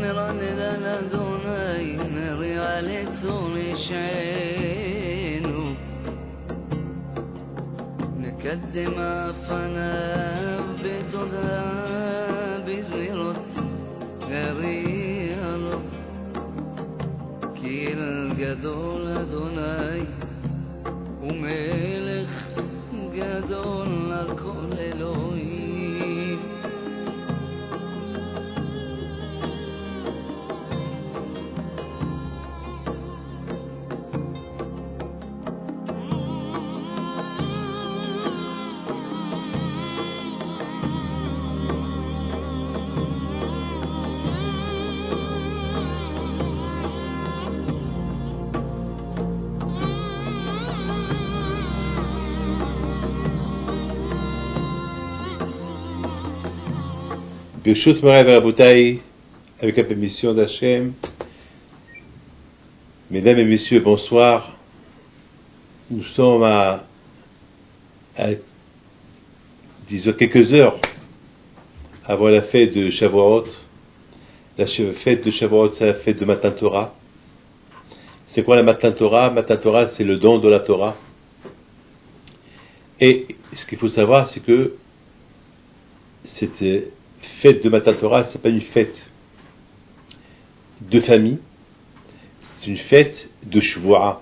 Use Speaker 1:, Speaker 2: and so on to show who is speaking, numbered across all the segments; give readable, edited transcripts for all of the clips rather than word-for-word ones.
Speaker 1: نرنل لدوني نريالي توني شعينو نقدم فنا بتودا بزميرت غريال كيل جدول دوني وملك جدول الكل لوي.
Speaker 2: Birshut Morav Rabotai, avec la permission d'Hachem. Mesdames et messieurs, bonsoir. Nous sommes à disons quelques heures avant la fête de Shavuot. La fête de Shavuot, c'est la fête de Matan Torah. C'est quoi la Matan Torah? Matan Torah, c'est le don de la Torah. Et ce qu'il faut savoir, c'est que cette fête de Matan Torah, c'est pas une fête de famille, c'est une fête de Shvuah,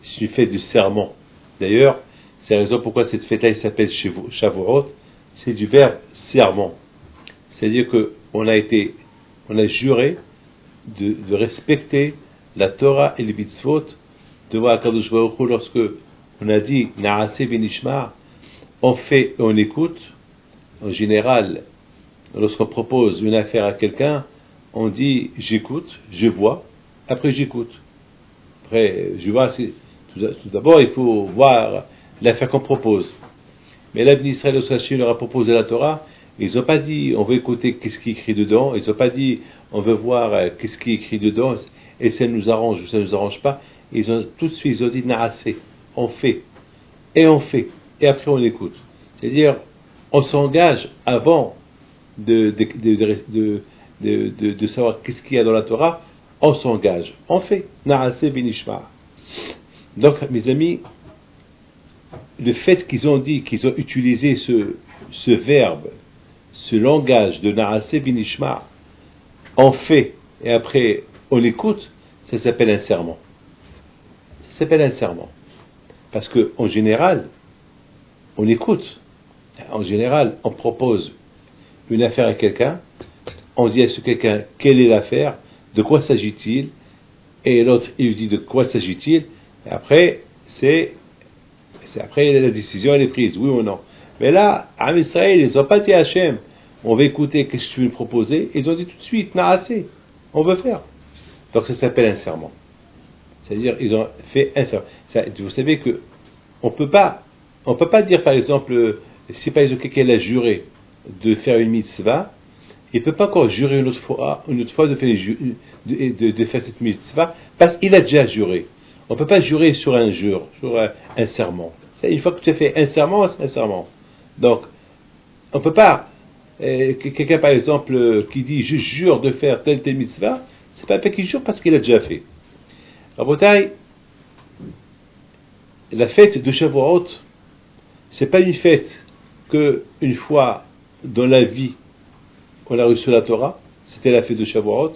Speaker 2: c'est une fête de serment. D'ailleurs, c'est la raison pourquoi cette fête-là s'appelle Shavuot, c'est du verbe serment. C'est-à-dire que on a juré de respecter la Torah et les mitzvot devant Akadosh Baruch Hu. Lorsque on a dit Na'aseh v'nishma, on fait et on écoute. En général, lorsqu'on propose une affaire à quelqu'un, on dit j'écoute, je vois, après j'écoute. Après, je vois, tout d'abord il faut voir l'affaire qu'on propose. Mais là, l'Israël lorsqu'il leur a proposé la Torah, ils n'ont pas dit on veut écouter qu'est-ce qui est écrit dedans, ils n'ont pas dit on veut voir qu'est-ce qui est écrit dedans, et ça nous arrange ou ça nous arrange pas. Ils ont tout de suite ils ont dit Na'aseh, on fait, et après on écoute. C'est-à-dire, on s'engage avant de savoir qu'est-ce qu'il y a dans la Torah, on s'engage, on fait. Na'aseh v'nishma. Donc, mes amis, le fait qu'ils ont dit, qu'ils ont utilisé ce verbe, ce langage de Na'aseh v'nishma, on fait et après on écoute, ça s'appelle un serment. Ça s'appelle un serment. Parce que, en général, on écoute. En général, on propose une affaire à quelqu'un, on dit à ce quelqu'un quelle est l'affaire, de quoi s'agit-il, et l'autre il lui dit de quoi s'agit-il, et après après la décision elle est prise, oui ou non. Mais là, à Israël, ils n'ont pas dit à Hachem, on va écouter qu'est-ce que tu veux me proposer, ils ont dit tout de suite, Na'aseh, on veut faire. Donc ça s'appelle un serment. C'est-à-dire, ils ont fait un serment. Vous savez que on peut pas dire par exemple, si par exemple quelqu'un a juré de faire une mitzvah, il ne peut pas encore jurer une autre fois de faire cette mitzvah, parce qu'il a déjà juré. On ne peut pas jurer sur un serment. Une fois que tu as fait un serment, c'est un serment. Donc, on ne peut pas, quelqu'un par exemple qui dit je jure de faire telle mitzvah, c'est pas qu'il jure parce qu'il a déjà fait. Rabotai, la fête de Shavuot, c'est pas une fête que une fois dans la vie on a reçu la Torah, c'était la fête de Shavuot.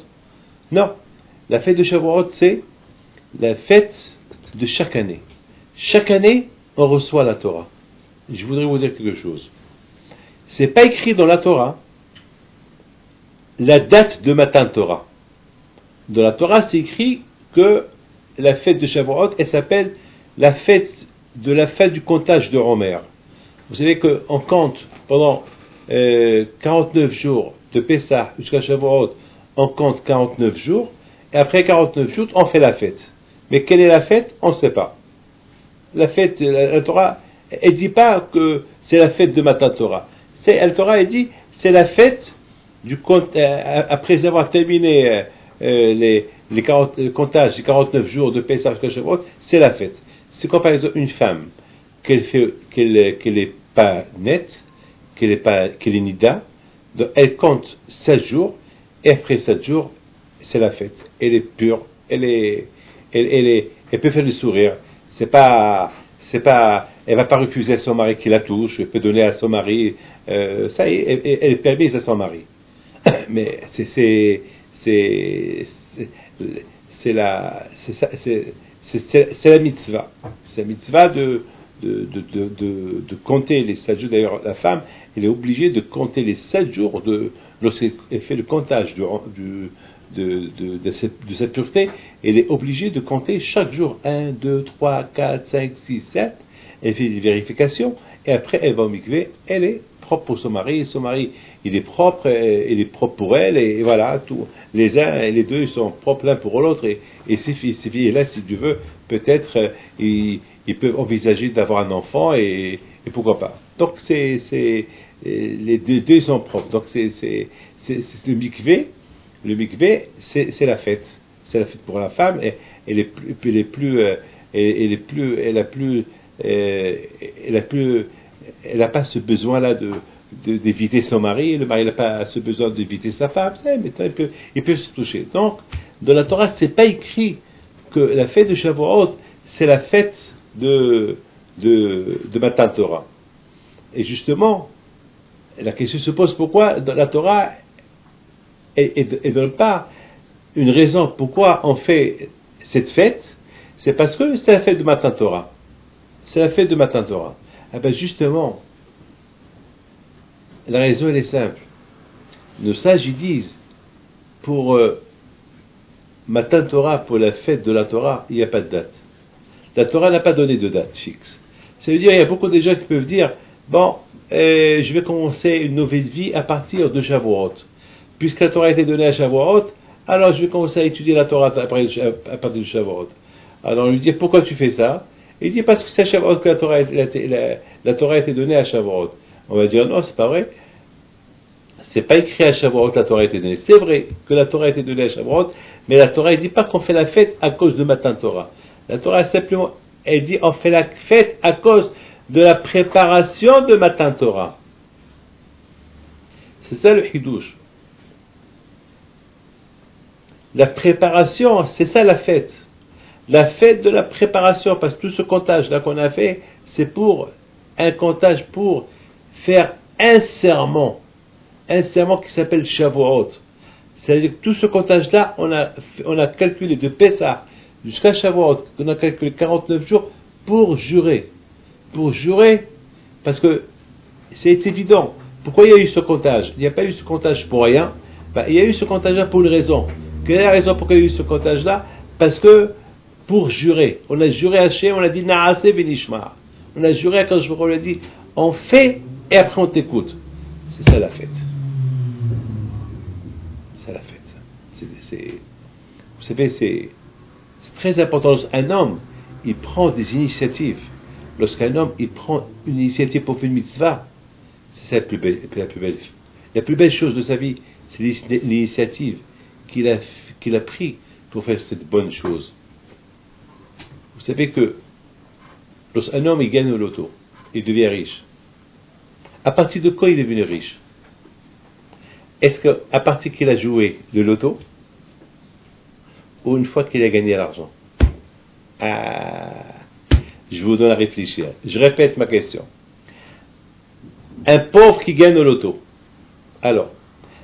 Speaker 2: Non, la fête de Shavuot, c'est la fête de chaque année. Chaque année, on reçoit la Torah. Je voudrais vous dire quelque chose. C'est pas écrit dans la Torah la date de Matan Torah. Dans la Torah, c'est écrit que la fête de Shavuot, elle s'appelle la fête de la fête du comptage de Homer. Vous savez qu'on compte pendant 49 jours de Pessah jusqu'à Shavuot, on compte 49 jours, et après 49 jours, on fait la fête. Mais quelle est la fête? On ne sait pas. La fête, la Torah, elle dit pas que c'est la fête de Matan Torah. La Torah, elle dit, c'est la fête du compte, après avoir terminé le comptage des 49 jours de Pessah jusqu'à Shavuot, c'est la fête. C'est comme par exemple une femme, qu'elle est pas nette, qu'elle est nida, donc elle compte 7 jours, et après 7 jours, c'est la fête. Elle est pure, elle peut faire le sourire. Elle va pas refuser à son mari qui la touche, elle peut donner à son mari, ça y est, elle est permise à son mari. Mais c'est la mitzvah. C'est la mitzvah de compter les 7 jours. D'ailleurs, la femme, elle est obligée de compter les 7 jours lorsqu'elle fait le comptage de cette pureté. Elle est obligée de compter chaque jour 1, 2, 3, 4, 5, 6, 7. Elle fait des vérifications et après elle va au mikvé. Elle est propre pour son mari, il est propre pour elle, et voilà, tout. Les uns et les deux, ils sont propres l'un pour l'autre, et ces filles-là, si Dieu veut, peut-être, ils peuvent envisager d'avoir un enfant, et pourquoi pas. Donc, les deux sont propres. Donc, c'est le mikvé, c'est la fête. C'est la fête pour la femme, et elle n'a pas ce besoin-là d'éviter son mari, le mari n'a pas ce besoin d'éviter sa femme, maintenant il peut se toucher. Donc, dans la Torah, c'est pas écrit que la fête de Shavuot, c'est la fête de Matan Torah. Et justement, la question se pose pourquoi dans la Torah, et donne pas une raison pourquoi on fait cette fête, c'est parce que c'est la fête de Matan Torah. C'est la fête de Matan Torah. Ah ben justement, la raison elle est simple. Nos sages ils disent, pour Matan Torah, pour la fête de la Torah, il n'y a pas de date. La Torah n'a pas donné de date fixe. Ça veut dire, il y a beaucoup de gens qui peuvent dire, bon, je vais commencer une nouvelle vie à partir de Shavuot. Puisque la Torah a été donnée à Shavuot, alors je vais commencer à étudier la Torah à partir de Shavuot. Alors on lui dit, pourquoi tu fais ça? Il dit, parce que c'est à Shavuot que la Torah a été donnée à Shavuot. On va dire, non, c'est pas vrai. C'est pas écrit à Shavuot que la Torah a été donnée. C'est vrai que la Torah a été donnée à Shavuot, mais la Torah, elle dit pas qu'on fait la fête à cause de Matan Torah. La Torah, simplement, elle dit, on fait la fête à cause de la préparation de Matan Torah. C'est ça le Hidouche. La préparation, c'est ça la fête. La fête de la préparation, parce que tout ce comptage-là qu'on a fait, c'est pour un comptage pour faire un serment qui s'appelle Shavuot. C'est-à-dire que tout ce comptage-là, on a calculé de Pessah jusqu'à Shavuot, on a calculé 49 jours pour jurer. Pour jurer, parce que c'est évident. Pourquoi il y a eu ce comptage? Il n'y a pas eu ce comptage pour rien. Il y a eu ce comptage-là pour une raison. Quelle est la raison pourquoi il y a eu ce comptage-là? Parce que pour jurer, on a juré à Hachem, on a dit Naase Benishma. On a juré quand on a dit on fait et après on t'écoute. C'est ça la fête. C'est la fête. Vous savez, c'est très important. Un homme, il prend des initiatives. Lorsqu'un homme, il prend une initiative pour faire une mitzvah, c'est ça la plus belle chose de sa vie, c'est l'initiative qu'il a pris pour faire cette bonne chose. Vous savez que lorsqu'un homme il gagne au loto, il devient riche. À partir de quoi il est devenu riche? Est-ce qu'à partir qu'il a joué le loto, ou une fois qu'il a gagné l'argent? Je vous donne à réfléchir. Je répète ma question. Un pauvre qui gagne au loto. Alors,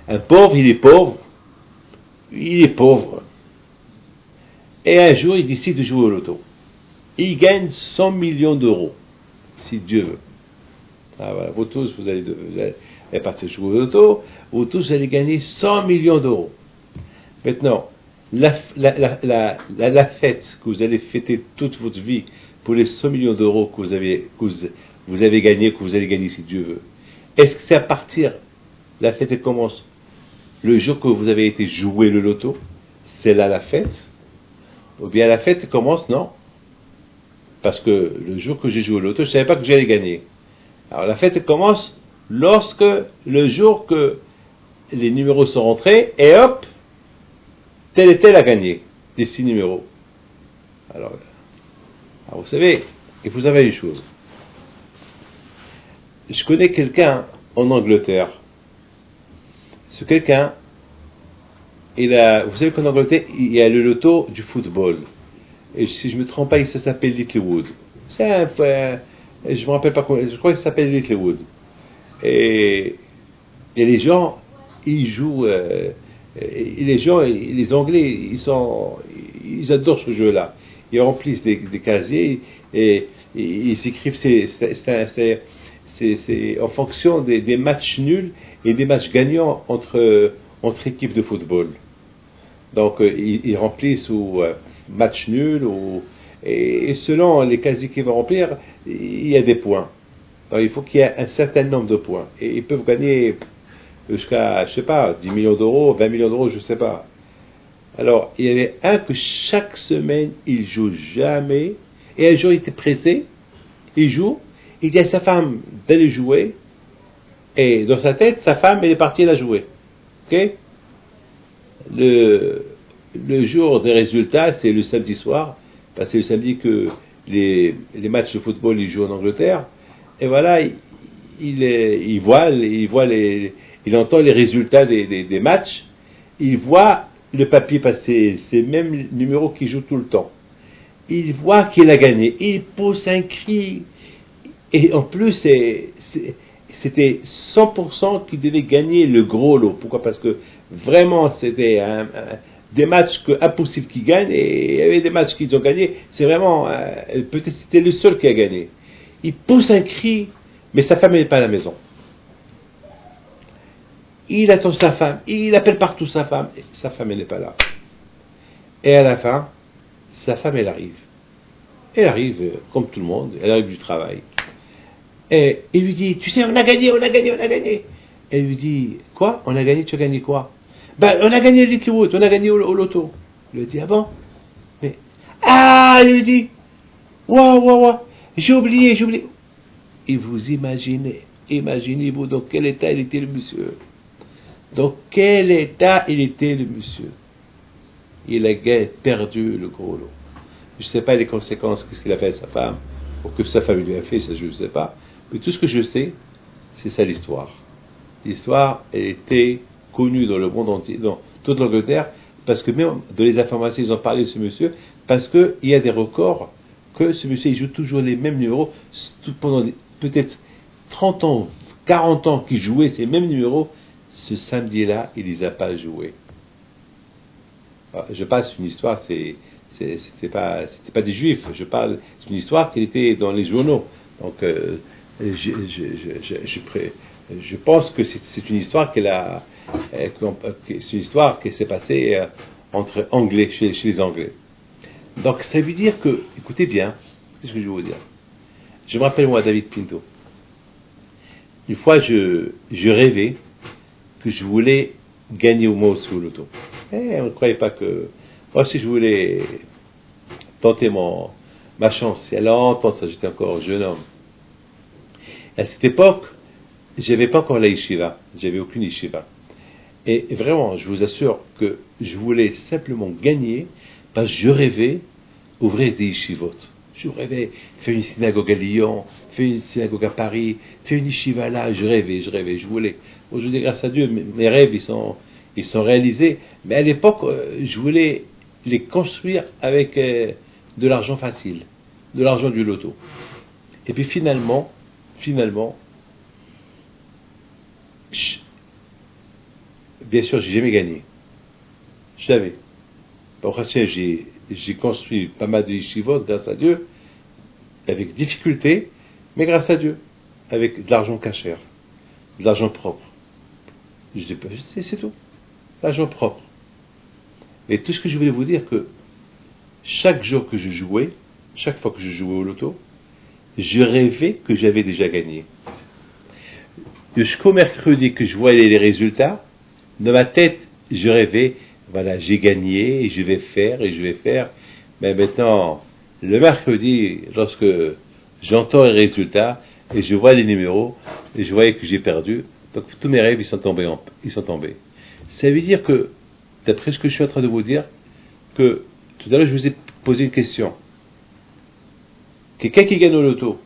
Speaker 2: un pauvre, il est pauvre. Et un jour, il décide de jouer au loto. Il gagne 100 millions d'euros, si Dieu veut. Ah, voilà, vous tous, vous allez partir jouer au loto, vous tous vous allez gagner 100 millions d'euros. Maintenant, la fête que vous allez fêter toute votre vie pour les 100 millions d'euros que vous avez gagné, que vous allez gagner si Dieu veut, est-ce que c'est à partir, la fête elle commence le jour que vous avez été jouer le loto? C'est là la fête? Ou bien la fête commence, non? Parce que le jour que j'ai joué au loto, je ne savais pas que j'allais gagner. Alors la fête commence lorsque le jour que les numéros sont rentrés, et hop, tel et tel a gagné, des 6 numéros. Alors vous savez, il faut savoir une chose. Je connais quelqu'un en Angleterre. Ce quelqu'un vous savez qu'en Angleterre, il y a le loto du football. Et si je ne me trompe pas, ça s'appelle Littlewood. C'est je me rappelle pas comment, je crois que ça s'appelle Littlewood. Et les gens, ils jouent, et les gens, les Anglais, ils adorent ce jeu-là. Ils remplissent des casiers et ils écrivent, c'est en fonction des matchs nuls et des matchs gagnants entre équipes de football. Donc ils remplissent ou match nul et selon les casiers qu'ils vont remplir, il y a des points. Donc il faut qu'il y ait un certain nombre de points et ils peuvent gagner jusqu'à, je sais pas, 10 millions d'euros, 20 millions d'euros, je sais pas. Alors il y avait un que chaque semaine il joue jamais et un jour il était pressé, il joue, il dit à sa femme d'aller jouer et dans sa tête sa femme elle est partie la jouer. Ok? Le jour des résultats, c'est le samedi soir, parce que c'est le samedi que les matchs de football ils jouent en Angleterre, et voilà, il entend les résultats des matchs, il voit le papier passer, c'est le même numéro qu'il joue tout le temps. Il voit qu'il a gagné, il pousse un cri, et en plus c'était 100% qu'il devait gagner le gros lot. Pourquoi? Parce que vraiment c'était des matchs impossible qu'ils gagnent, et il y avait des matchs qu'ils ont gagnés, c'est vraiment peut-être c'était le seul qui a gagné. Il pousse un cri, mais sa femme n'est pas à la maison. Il attend sa femme, il appelle partout sa femme, et sa femme elle n'est pas là. Et à la fin, sa femme elle arrive. Elle arrive comme tout le monde, elle arrive du travail. Et il lui dit, tu sais, on a gagné. Elle lui dit, quoi? On a gagné, tu as gagné quoi? Ben, on a gagné Littlewood, on a gagné au loto. Il lui dit, ah bon? Mais, il lui dit, waouh, j'ai oublié. Et vous imaginez-vous dans quel état il était le monsieur? Il a perdu le gros lot. Je ne sais pas les conséquences, qu'est-ce qu'il a fait à sa femme, ou que sa femme lui a fait, ça je ne sais pas. Mais tout ce que je sais, c'est ça l'histoire. L'histoire, elle était connue dans le monde entier, dans toute l'Angleterre, parce que même dans les informations, ils ont parlé de ce monsieur, parce qu'il y a des records que ce monsieur, il joue toujours les mêmes numéros, pendant peut-être 30 ans, 40 ans qu'il jouait ces mêmes numéros, ce samedi-là, il les a pas joués. Alors, je passe une histoire, c'était pas des juifs, c'est une histoire qui était dans les journaux. Donc, je pense que c'est une histoire c'est une histoire qui s'est passée entre Anglais, chez les Anglais. Donc, ça veut dire que, écoutez bien, c'est ce que je vais vous dire. Je me rappelle, moi, David Pinto. Une fois, je rêvais que je voulais gagner au moins au loto. On ne croyait pas que... Moi aussi, je voulais tenter ma chance. Il y a longtemps, ça, j'étais encore jeune homme. À cette époque, j'avais pas encore la yeshiva. J'avais aucune yeshiva. Et vraiment, je vous assure que je voulais simplement gagner parce que je rêvais ouvrir des yeshivot. Je rêvais faire une synagogue à Lyon, faire une synagogue à Paris, faire une yeshiva là. Je rêvais, je voulais. Aujourd'hui, grâce à Dieu, mes rêves, ils sont réalisés. Mais à l'époque, je voulais les construire avec de l'argent facile, de l'argent du loto. Et puis finalement, bien sûr, j'ai jamais gagné. Jamais. Pour j'ai construit pas mal de yeshivot, grâce à Dieu, avec difficulté, mais grâce à Dieu, avec de l'argent cachère, de l'argent propre. C'est tout. L'argent propre. Et tout ce que je voulais vous dire, que chaque jour que je jouais, chaque fois que je jouais au loto, je rêvais que j'avais déjà gagné. Jusqu'au mercredi que je voyais les résultats, dans ma tête, je rêvais, voilà, j'ai gagné, et je vais faire. Mais maintenant, le mercredi, lorsque j'entends les résultats, et je vois les numéros, et je voyais que j'ai perdu, donc tous mes rêves, ils sont tombés. Ça veut dire que, d'après ce que je suis en train de vous dire, que tout à l'heure, je vous ai posé une question. Quelqu'un qui gagne au loto,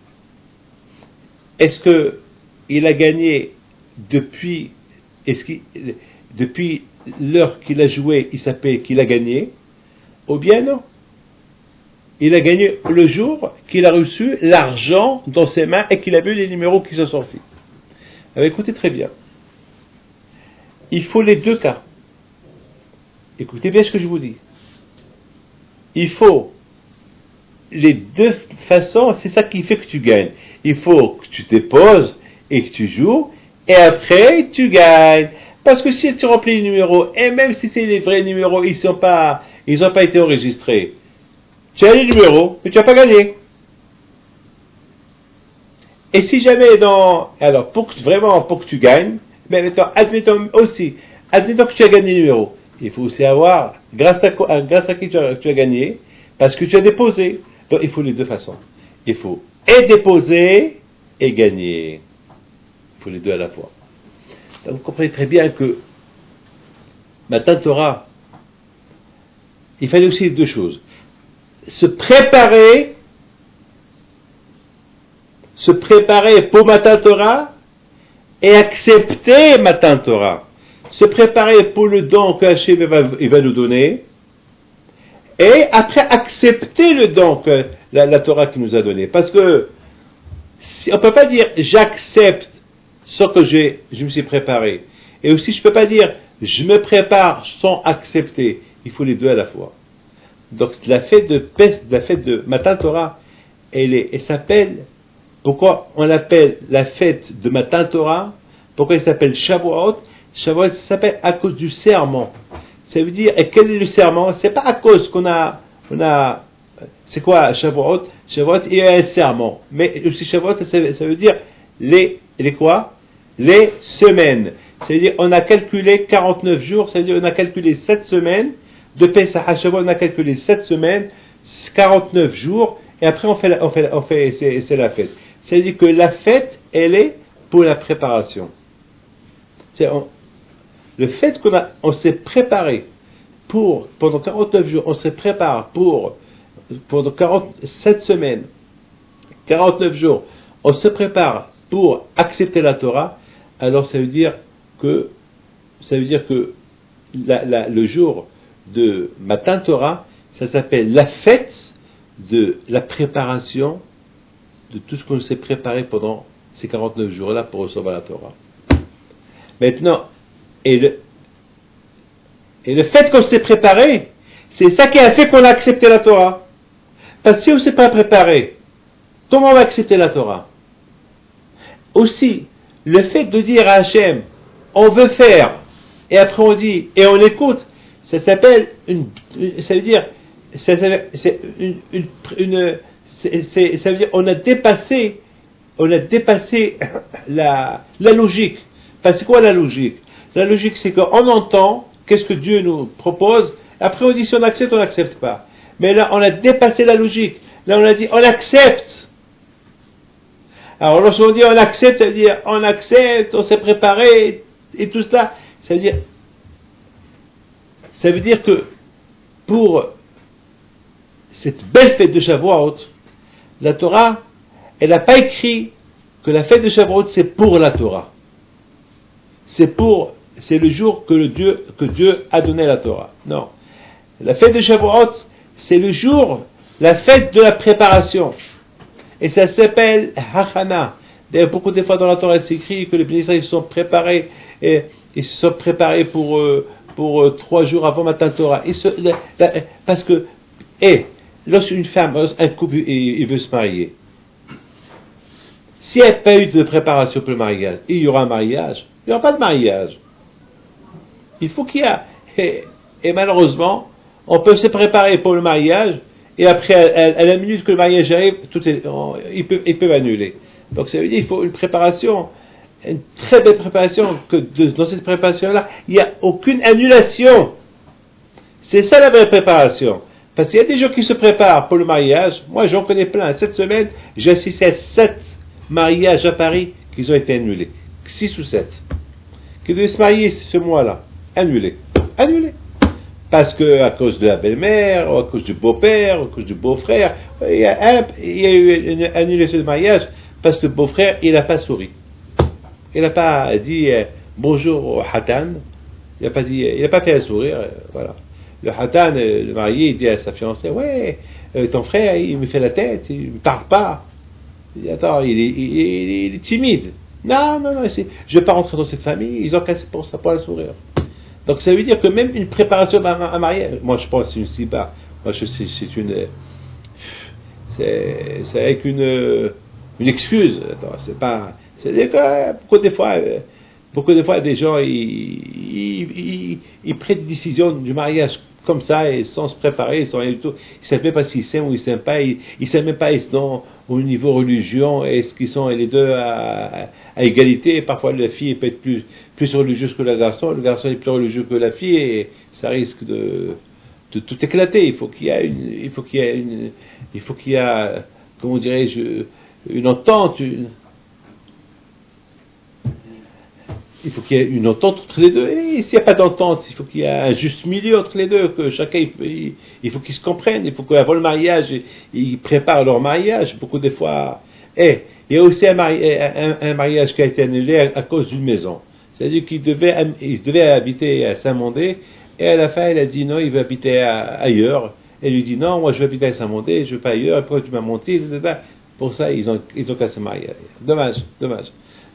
Speaker 2: est-ce que il a gagné depuis depuis l'heure qu'il a joué, il s'appelle qu'il a gagné, ou bien non. Il a gagné le jour qu'il a reçu l'argent dans ses mains et qu'il a vu les numéros qui sont sortis. Alors écoutez très bien. Il faut les deux cas. Écoutez bien ce que je vous dis. Il faut les deux façons, c'est ça qui fait que tu gagnes. Il faut que tu déposes et que tu joues, et après tu gagnes. Parce que si tu remplis les numéros, et même si c'est les vrais numéros, ils n'ont pas été enregistrés, tu as les numéros, mais tu n'as pas gagné. Et si jamais alors pour que tu gagnes, mais maintenant, admettons que tu as gagné les numéros, il faut aussi avoir, grâce à qui tu as gagné, parce que tu as déposé. Donc il faut les deux façons. Il faut et déposer et gagner. Il faut les deux à la fois. Donc vous comprenez très bien que Matan Torah, il fallait aussi deux choses. Se préparer pour Matan Torah et accepter Matan Torah. Se préparer pour le don que Hachem va nous donner et après accepter le don que la Torah qui nous a donné. Parce que on ne peut pas dire j'accepte sans que je me suis préparé. Et aussi je ne peux pas dire je me prépare sans accepter. Il faut les deux à la fois. Donc la fête de Matan Torah, elle s'appelle, pourquoi on l'appelle la fête de Matan Torah? Pourquoi elle s'appelle Shavuot? Shavuot, ça s'appelle à cause du serment. Ça veut dire, et quel est le serment? C'est pas à cause c'est quoi Shavuot? Shavuot, il y a un serment. Mais aussi Shavuot, ça veut dire les quoi? Les semaines. C'est-à-dire, on a calculé 49 jours, c'est-à-dire, on a calculé 7 semaines, de Pesach à Shavuot, on a calculé 7 semaines, 49 jours, et après c'est la fête. C'est-à-dire que la fête, elle est pour la préparation. Le fait qu'on s'est préparé pendant 49 jours, on se prépare pendant 47 semaines, 49 jours, on se prépare pour accepter la Torah, alors ça veut dire que le jour de Matan Torah, ça s'appelle la fête de la préparation de tout ce qu'on s'est préparé pendant ces 49 jours-là pour recevoir la Torah. Maintenant, et le fait qu'on s'est préparé, c'est ça qui a fait qu'on a accepté la Torah. Parce que si on ne s'est pas préparé, comment on va accepter la Torah? Aussi, le fait de dire à Hachem, on veut faire, et après on dit, et on écoute, ça s'appelle ça veut dire on a dépassé la logique. Parce que c'est quoi la logique? La logique, c'est qu'on entend qu'est-ce que Dieu nous propose, après on dit si on accepte, on n'accepte pas. Mais là, on a dépassé la logique. Là, on a dit, on accepte. Alors, lorsqu'on dit on accepte, ça veut dire on accepte, on s'est préparé, et tout cela. Ça veut dire que pour cette belle fête de Shavuot, la Torah, elle n'a pas écrit que la fête de Shavuot, c'est pour la Torah. C'est le jour que Dieu a donné la Torah. Non. La fête de Shavuot, c'est le jour, la fête de la préparation. Et ça s'appelle Hachana. D'ailleurs, beaucoup de fois dans la Torah, c'est écrit que les bénéficiaires se sont préparés, ils se sont préparés pour 3 jours avant Matan Torah. Parce que, lorsqu'une femme, un couple, il veut se marier, s'il n'y a pas eu de préparation pour le mariage, il y aura un mariage. Il n'y aura pas de mariage. Il faut qu'il y ait. Et malheureusement, on peut se préparer pour le mariage, et après, à la minute que le mariage arrive, ils peuvent annuler. Donc ça veut dire qu'il faut une préparation, une très belle préparation, que dans cette préparation-là, il n'y a aucune annulation. C'est ça la vraie préparation. Parce qu'il y a des gens qui se préparent pour le mariage. Moi, j'en connais plein. Cette semaine, j'ai assisté à 7 mariages à Paris qui ont été annulés. 6 ou 7. Qui devaient se marier ce mois-là. Annulés. Parce que, à cause de la belle-mère, ou à cause du beau-père, ou à cause du beau-frère, il y a eu une annulation de mariage, parce que le beau-frère, il n'a pas souri. Il n'a pas dit, bonjour au Hatan, il n'a pas fait un sourire, voilà. Le Hatan, le marié, il dit à sa fiancée, ouais, ton frère, il me fait la tête, il ne me parle pas. Il dit, attends, il est timide. Non, je ne vais pas rentrer dans cette famille, ils ont cassé pour ça, pour un sourire. Donc ça veut dire que même une préparation à un mariage, moi je pense que c'est une siba, moi je sais, c'est avec une excuse. Attends, c'est pas, c'est-à-dire que beaucoup des fois des gens ils prennent des décisions du mariage comme ça et sans se préparer, sans rien du tout. Ils ne savent même pas s'ils s'aiment ou ils s'aiment pas. Ils ne savent même pas ils sont au niveau religion, est-ce qu'ils sont les deux à égalité. Et parfois la fille peut être plus religieuse que le garçon est plus religieux que la fille et ça risque de tout éclater. Il faut qu'il y ait comment dirais-je, une entente. Il faut qu'il y ait une entente entre les deux. Et s'il n'y a pas d'entente, il faut qu'il y ait un juste milieu entre les deux, que chacun, il faut qu'ils se comprennent. Il faut qu'avant le mariage, ils préparent leur mariage. Beaucoup des fois. Il y a aussi un mariage qui a été annulé à cause d'une maison. C'est-à-dire qu'il devait habiter à Saint-Mandé, et à la fin, il a dit non, il veut habiter ailleurs. Elle lui dit non, moi je veux habiter à Saint-Mandé, je ne veux pas ailleurs, pourquoi tu m'as menti, etc. Pour ça, ils ont cassé le mariage. Dommage.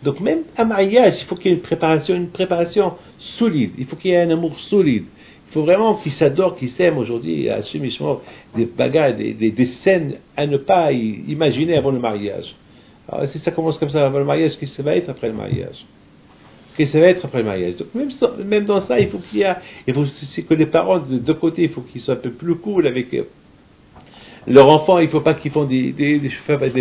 Speaker 2: Donc même un mariage, il faut qu'il y ait une préparation solide, il faut qu'il y ait un amour solide. Il faut vraiment qu'ils s'adorent, qu'ils s'aiment aujourd'hui, à Shumishmo, des bagarres, des scènes à ne pas imaginer avant le mariage. Alors si ça commence comme ça avant le mariage, qu'est-ce que ça va être après le mariage? Donc même dans ça, il faut que les parents de deux côtés, il faut qu'ils soient un peu plus cool avec leur enfant. Il ne faut pas qu'ils font des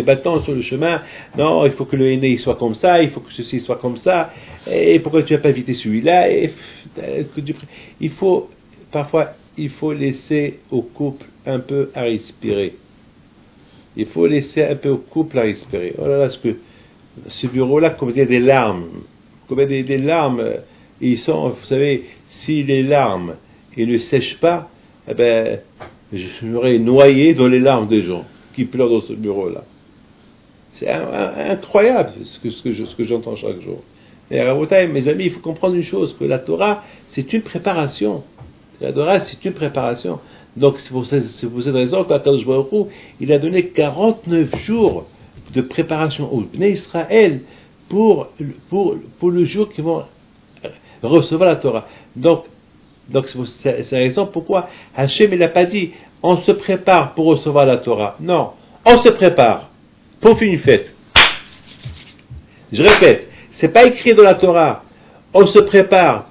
Speaker 2: bâtons sur le chemin. Non, il faut que le aîné soit comme ça, il faut que ceci soit comme ça. Et pourquoi tu n'as pas invité celui-là? Parfois, il faut laisser au couple un peu à respirer. Oh là là, ce bureau-là, comme il y a des larmes. Comme il y a des larmes, ils sont, vous savez, si les larmes ne sèchent pas, eh ben, je m'aurais noyé dans les larmes des gens qui pleurent dans ce bureau-là. C'est incroyable ce que j'entends chaque jour. Et Rabotai, mes amis, il faut comprendre une chose, que la Torah, c'est une préparation. La Torah, c'est une préparation. Donc, c'est pour cette raison qu'Akadosh Baruch Hu, il a donné 49 jours de préparation au Bnei Israël pour le jour qu'ils vont recevoir la Torah. Donc c'est la raison pourquoi Hachem il n'a pas dit on se prépare pour recevoir la Torah. Non, on se prépare pour faire une fête. Je répète, c'est pas écrit dans la Torah. On se prépare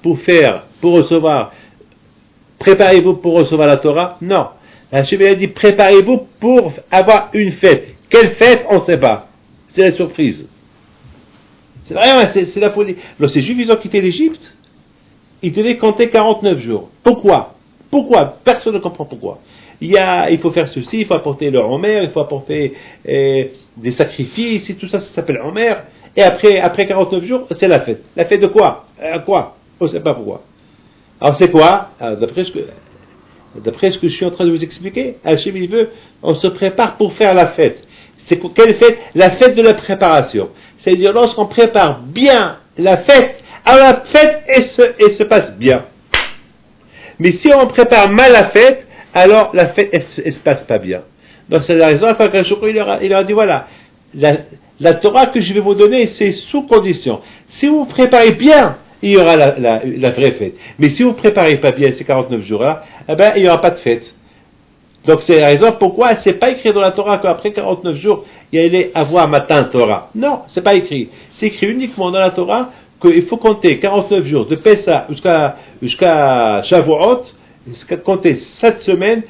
Speaker 2: préparez-vous pour recevoir la Torah. Non, Hachem il a dit préparez-vous pour avoir une fête. Quelle fête, on ne sait pas. C'est la surprise. C'est vrai, c'est la folie. Lorsque les Juifs ils ont quitté l'Égypte, ils devaient compter 49 jours. Pourquoi? Personne ne comprend pourquoi. Il faut faire ceci, il faut apporter le Homer, il faut apporter des sacrifices, et tout ça, ça s'appelle Homer. Et après 49 jours, c'est la fête. La fête de quoi? Quoi? On ne sait pas pourquoi. Alors c'est quoi? D'après ce que je suis en train de vous expliquer, Hachem il veut, on se prépare pour faire la fête. C'est quelle fête? La fête de la préparation. C'est-à-dire, lorsqu'on prépare bien la fête, alors la fête, elle se passe bien. Mais si on prépare mal la fête, alors la fête, elle se passe pas bien. Donc c'est la raison pour laquelle il leur a dit, voilà, la Torah que je vais vous donner, c'est sous condition. Si vous préparez bien, il y aura la vraie fête. Mais si vous préparez pas bien ces 49 jours-là, eh ben, il n'y aura pas de fête. Donc c'est la raison pourquoi c'est pas écrit dans la Torah qu'après 49 jours, il allait avoir matin Torah. Non, c'est pas écrit. C'est écrit uniquement dans la Torah qu'il faut compter 49 jours de Pessah jusqu'à Shavuot, compter 7 semaines.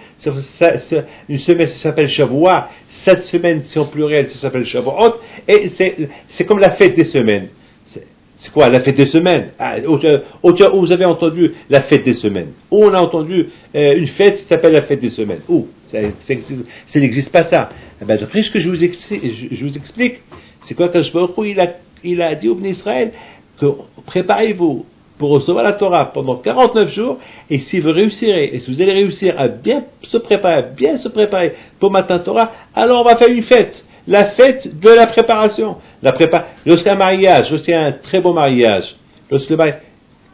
Speaker 2: Une semaine ça s'appelle Shavuot, 7 semaines si en pluriel ça s'appelle Shavuot, et c'est comme la fête des semaines. C'est quoi la fête des semaines? Vous avez entendu la fête des semaines? Où on a entendu une fête qui s'appelle la fête des semaines? Où? Ça n'existe pas ça. Ben, après ce que je vous explique, c'est quoi que il a dit au Bnei Israël que préparez-vous pour recevoir la Torah pendant 49 jours, et si vous réussirez, et si vous allez réussir à bien se préparer pour matin Torah, alors on va faire une fête. La fête de la préparation. Lorsqu'un mariage, lorsqu'il y a un très beau mariage, Lorsque le mariage,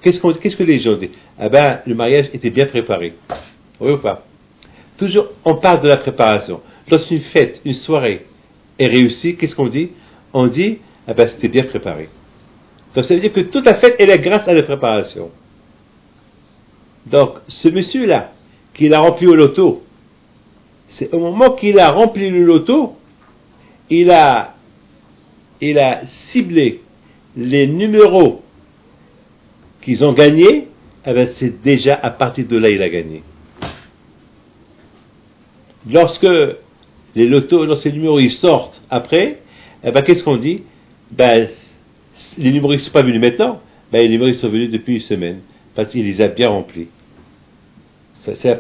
Speaker 2: qu'est-ce que les gens disent? Ah ben, le mariage était bien préparé. Oui ou pas? Toujours, on parle de la préparation. Lorsqu'une fête, une soirée est réussie, qu'est-ce qu'on dit? On dit, ah ben, c'était bien préparé. Donc, ça veut dire que toute la fête, elle est grâce à la préparation. Donc, ce monsieur-là, qui a rempli au loto, c'est au moment qu'il a rempli le loto, il a ciblé les numéros qu'ils ont gagnés, eh ben c'est déjà à partir de là il a gagné. Lorsque les numéros ils sortent après, eh ben qu'est-ce qu'on dit? Ben, les numéros ne sont pas venus maintenant, ben les numéros ils sont venus depuis une semaine, parce qu'il les a bien remplis. C'est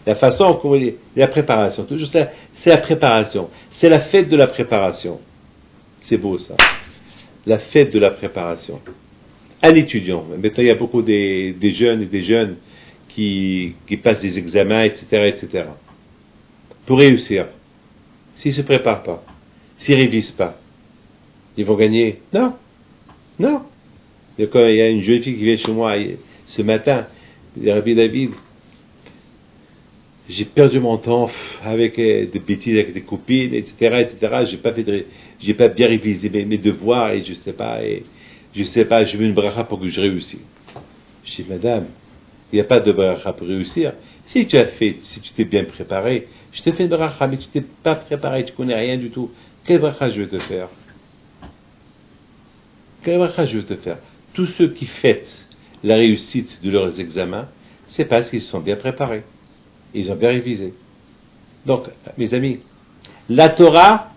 Speaker 2: la façon, comment dire, la préparation. Toujours ça, c'est la préparation. C'est la fête de la préparation. C'est beau ça. La fête de la préparation. Un étudiant. Maintenant, il y a beaucoup des jeunes et des jeunes qui passent des examens, etc. Pour réussir. S'ils ne se préparent pas, s'ils ne révisent pas, ils vont gagner. Non. Non. Il y a une jeune fille qui vient chez moi ce matin, Rabbi David. J'ai perdu mon temps avec des bêtises avec des copines, etc. J'ai pas bien révisé mes devoirs et je sais pas, je veux une bracha pour que je réussisse. Je dis, madame, il n'y a pas de bracha pour réussir. Si tu t'es bien préparé, je te fais une bracha, mais tu t'es pas préparé, tu connais rien du tout. Quelle bracha je vais te faire? Quelle bracha je vais te faire? Tous ceux qui fêtent la réussite de leurs examens, c'est parce qu'ils se sont bien préparés. Ils ont bien révisé. Donc, mes amis, la Torah,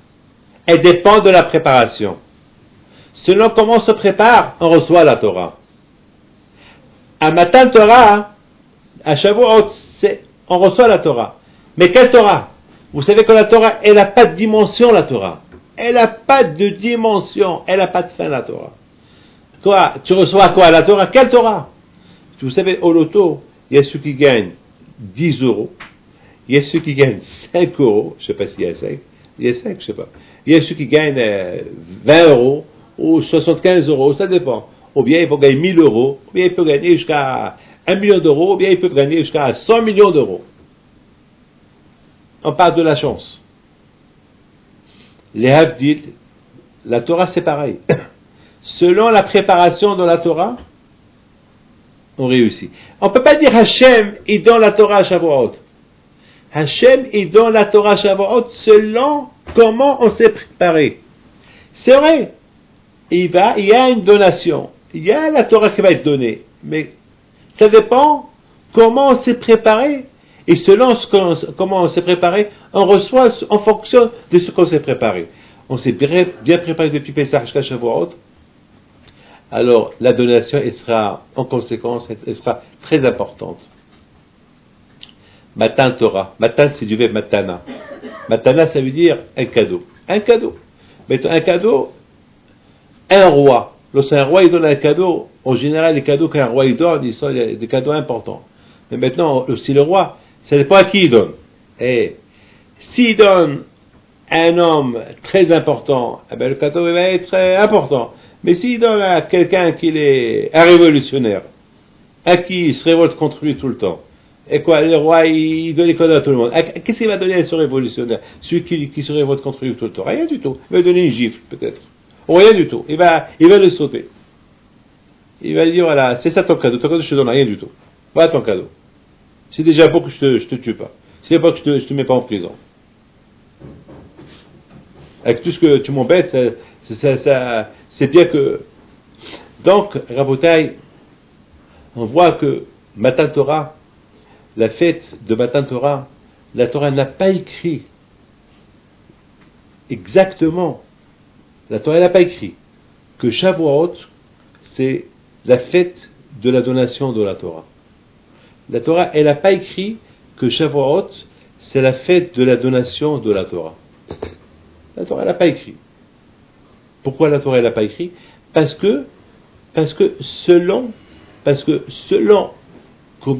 Speaker 2: elle dépend de la préparation. Selon comment on se prépare, on reçoit la Torah. À Matan Torah, à Shavuot, on reçoit la Torah. Mais quelle Torah? Vous savez que la Torah, elle n'a pas de dimension, la Torah. Elle n'a pas de dimension. Elle n'a pas de fin, la Torah. Toi, tu reçois quoi? La Torah? Quelle Torah? Vous savez, au loto, il y a ceux qui gagnent 10 euros. Il y a ceux qui gagnent 5 euros. Je ne sais pas s'il y a 5. Il y a 5, je ne sais pas. Il y a ceux qui gagnent 20 euros ou 75 euros. Ça dépend. Ou bien il peut gagner 1000 euros. Ou bien il peut gagner jusqu'à 1 million d'euros. Ou bien il peut gagner jusqu'à 100 millions d'euros. On parle de la chance. Les Havdil, la Torah c'est pareil. Selon la préparation de la Torah, on réussit. On ne peut pas dire Hachem est dans la Torah à Shavuot. Hachem est dans la Torah à Shavuot selon comment on s'est préparé. C'est vrai. Il y a une donation. Il y a la Torah qui va être donnée. Mais ça dépend comment on s'est préparé. Et selon comment on s'est préparé, on reçoit en fonction de ce qu'on s'est préparé. On s'est bien préparé depuis Pesach jusqu'à Shavuot. Alors, la donation, elle sera, en conséquence, elle sera très importante. Matan Torah. Matan, c'est du verbe matana. Matana, ça veut dire un cadeau. Un cadeau. Mais un cadeau, un roi. Lorsqu'un roi, il donne un cadeau, en général, les cadeaux qu'un roi, il donne, ils sont des cadeaux importants. Mais maintenant, si le roi, ça dépend à qui il donne. Et s'il donne un homme très important, eh bien, le cadeau va être important. Mais s'il donne à quelqu'un qui est un révolutionnaire, à qui il se révolte contre lui tout le temps, et quoi, le roi, il donne les cadeaux à tout le monde. Qu'est-ce qu'il va donner à ce révolutionnaire? Celui qui se révolte contre lui tout le temps. Rien du tout. Il va lui donner une gifle, peut-être. Ou rien du tout. Il va le sauter. Il va lui dire, voilà, c'est ça ton cadeau. Ton cadeau, je te donne rien du tout. Voilà ton cadeau. C'est déjà beau que je te tue pas. C'est pas que je te mets pas en prison. Avec tout ce que tu m'embêtes, c'est bien que... Donc, Rabotai, on voit que Matan Torah, la fête de Matan Torah, la Torah n'a pas écrit exactement, la Torah n'a pas écrit que Shavuot, c'est la fête de la donation de la Torah. La Torah, elle n'a pas écrit que Shavuot, c'est la fête de la donation de la Torah. La Torah, elle n'a pas écrit. Pourquoi la Torah, elle n'a pas écrit? Parce que selon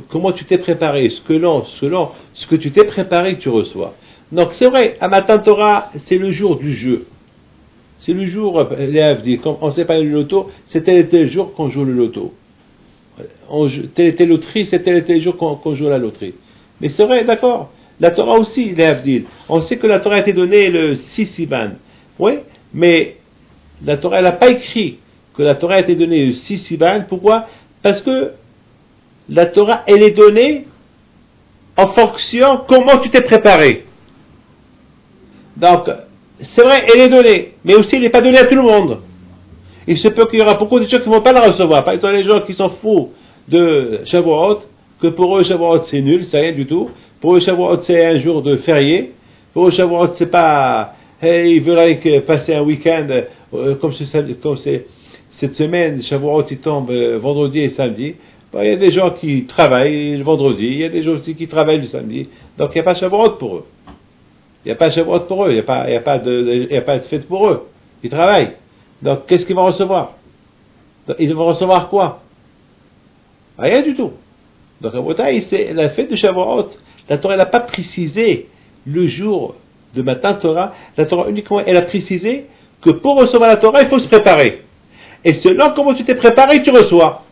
Speaker 2: comment tu t'es préparé, selon ce que tu t'es préparé, tu reçois. Donc c'est vrai, à Matan Torah, c'est le jour du jeu. C'est le jour, les Havdi, quand on sait pas le loto, c'est tel et tel jour qu'on joue le loto. Tel et tel loterie, c'est tel et tel jour qu'on joue la loterie. Mais c'est vrai, d'accord. La Torah aussi, les Havdil. On sait que la Torah a été donnée le 6 Sivan. Oui, mais la Torah, elle n'a pas écrit que la Torah a été donnée le 6 Sivan. Pourquoi? Parce que la Torah, elle est donnée en fonction comment tu t'es préparé. Donc, c'est vrai, elle est donnée, mais aussi elle n'est pas donnée à tout le monde. Il se peut qu'il y aura beaucoup de gens qui ne vont pas la recevoir. Par exemple, les gens qui s'en foutent de Shavuot, que pour eux Shavuot c'est nul, c'est rien du tout. Pour eux Shavuot c'est un jour de férié. Pour eux Shavuot c'est pas, hey, ils veulent passer un week-end comme c'est cette semaine. Shavuot il tombe vendredi et samedi. Bon, il y a des gens qui travaillent le vendredi, il y a des gens aussi qui travaillent le samedi. Donc il n'y a pas Shavuot pour eux. Il n'y a pas Shavuot pour eux, il n'y a pas de fête pour eux. Ils travaillent. Donc, qu'est-ce qu'ils vont recevoir? Ils vont recevoir quoi? Rien du tout. Donc, c'est la fête de Shavuot. La Torah n'a pas précisé le jour de Matan Torah. La Torah uniquement, elle a précisé que pour recevoir la Torah, il faut se préparer. Et selon comment tu t'es préparé, tu reçois.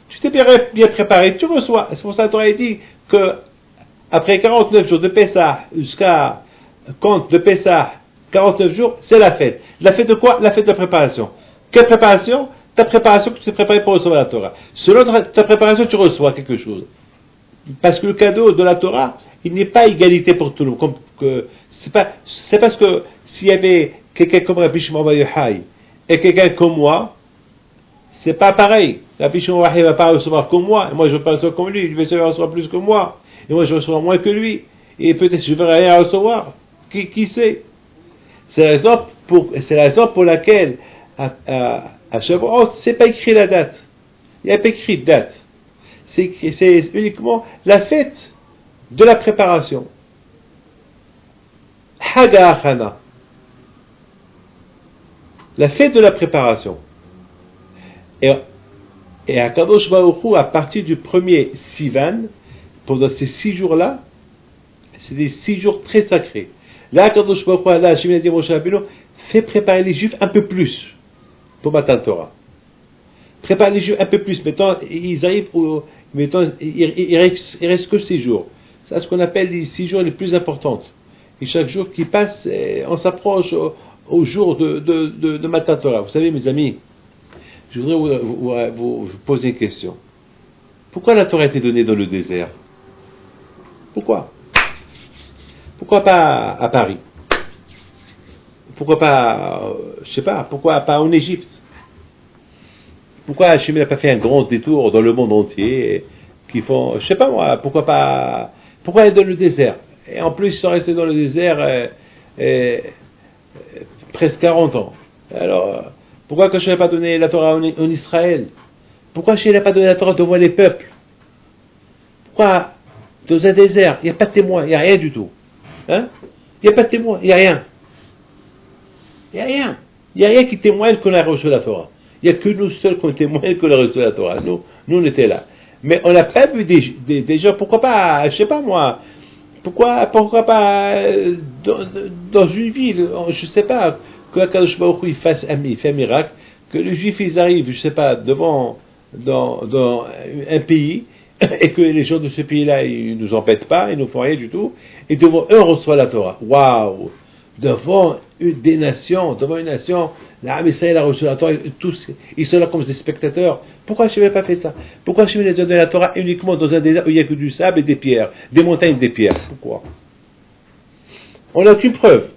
Speaker 2: Tu t'es bien préparé, tu reçois. C'est pour ça que la Torah dit que après 49 jours de Pessah jusqu'à compte de Pessah, 49 jours, c'est la fête. La fête de quoi? La fête de préparation. Quelle préparation? Ta préparation que tu t'es préparé pour recevoir la Torah. Selon ta préparation, tu reçois quelque chose. Parce que le cadeau de la Torah, il n'est pas égalité pour tout le monde. C'est parce que s'il y avait quelqu'un comme Rabbi Shimon Bar Yochai et quelqu'un comme moi, c'est pas pareil. Rabbi Shimon Bar Yochai va pas recevoir comme moi, et moi je vais pas recevoir comme lui, il va recevoir plus que moi, et moi je vais recevoir moins que lui, et peut-être je ne vais rien recevoir. Qui sait? C'est la raison pour laquelle à Shavuot, c'est pas écrit la date. Il n'y a pas écrit de date. C'est uniquement la fête de la préparation. Haga Achana. La fête de la préparation. Et à Kadosh Baruch Hu, à partir du premier Sivan, pendant ces 6 jours-là, c'est des 6 jours très sacrés. Là, Kadosh Baruch Hu, là, Hashem a dit à Moshe Rabbeinu, fais préparer les Juifs un peu plus pour Matan Torah. Prépare les Juifs un peu plus. Maintenant, ils arrivent il reste que 6 jours. C'est ce qu'on appelle les 6 jours les plus importantes. Et chaque jour qui passe, on s'approche au jour de Matan Torah. Vous savez, mes amis, je voudrais vous poser une question. Pourquoi la Torah a été donnée dans le désert? Pourquoi? Pourquoi pas à Paris? Pourquoi pas, je sais pas, pourquoi pas en Égypte? Pourquoi Hachem n'a pas fait un grand détour dans le monde entier qui font, je sais pas moi, pourquoi être dans le désert? Et en plus, ils sont restés dans le désert presque 40 ans. Alors, pourquoi Hachem n'a pas donné la Torah en Israël? Pourquoi Hachem n'a pas donné la Torah devant les peuples? Pourquoi dans un désert, il n'y a pas de témoin, il n'y a rien du tout? Hein? Il n'y a pas de témoin, il n'y a rien. Il n'y a rien. Il n'y a rien qui témoigne qu'on a reçu la Torah. Il n'y a que nous seuls qui témoignent qu'on a reçu la Torah. Nous on était là. Mais on n'a pas vu des gens, pourquoi pas, je sais pas moi, pourquoi pas dans une ville, je sais pas, que Akadosh Baruch Hu il fait un miracle, que les Juifs ils arrivent, je sais pas, dans un pays, et que les gens de ce pays-là, ils nous embêtent pas, ils nous font rien du tout, et devant eux on reçoit la Torah. Waouh! Devant une nation, l'Arab Israël a reçu la Torah, tous, ils sont là comme des spectateurs. Pourquoi Hachem n'a pas fait ça? Pourquoi Hachem a donné la Torah uniquement dans un désert où il n'y a que du sable et des pierres, des montagnes et des pierres? Pourquoi? On n'a aucune preuve.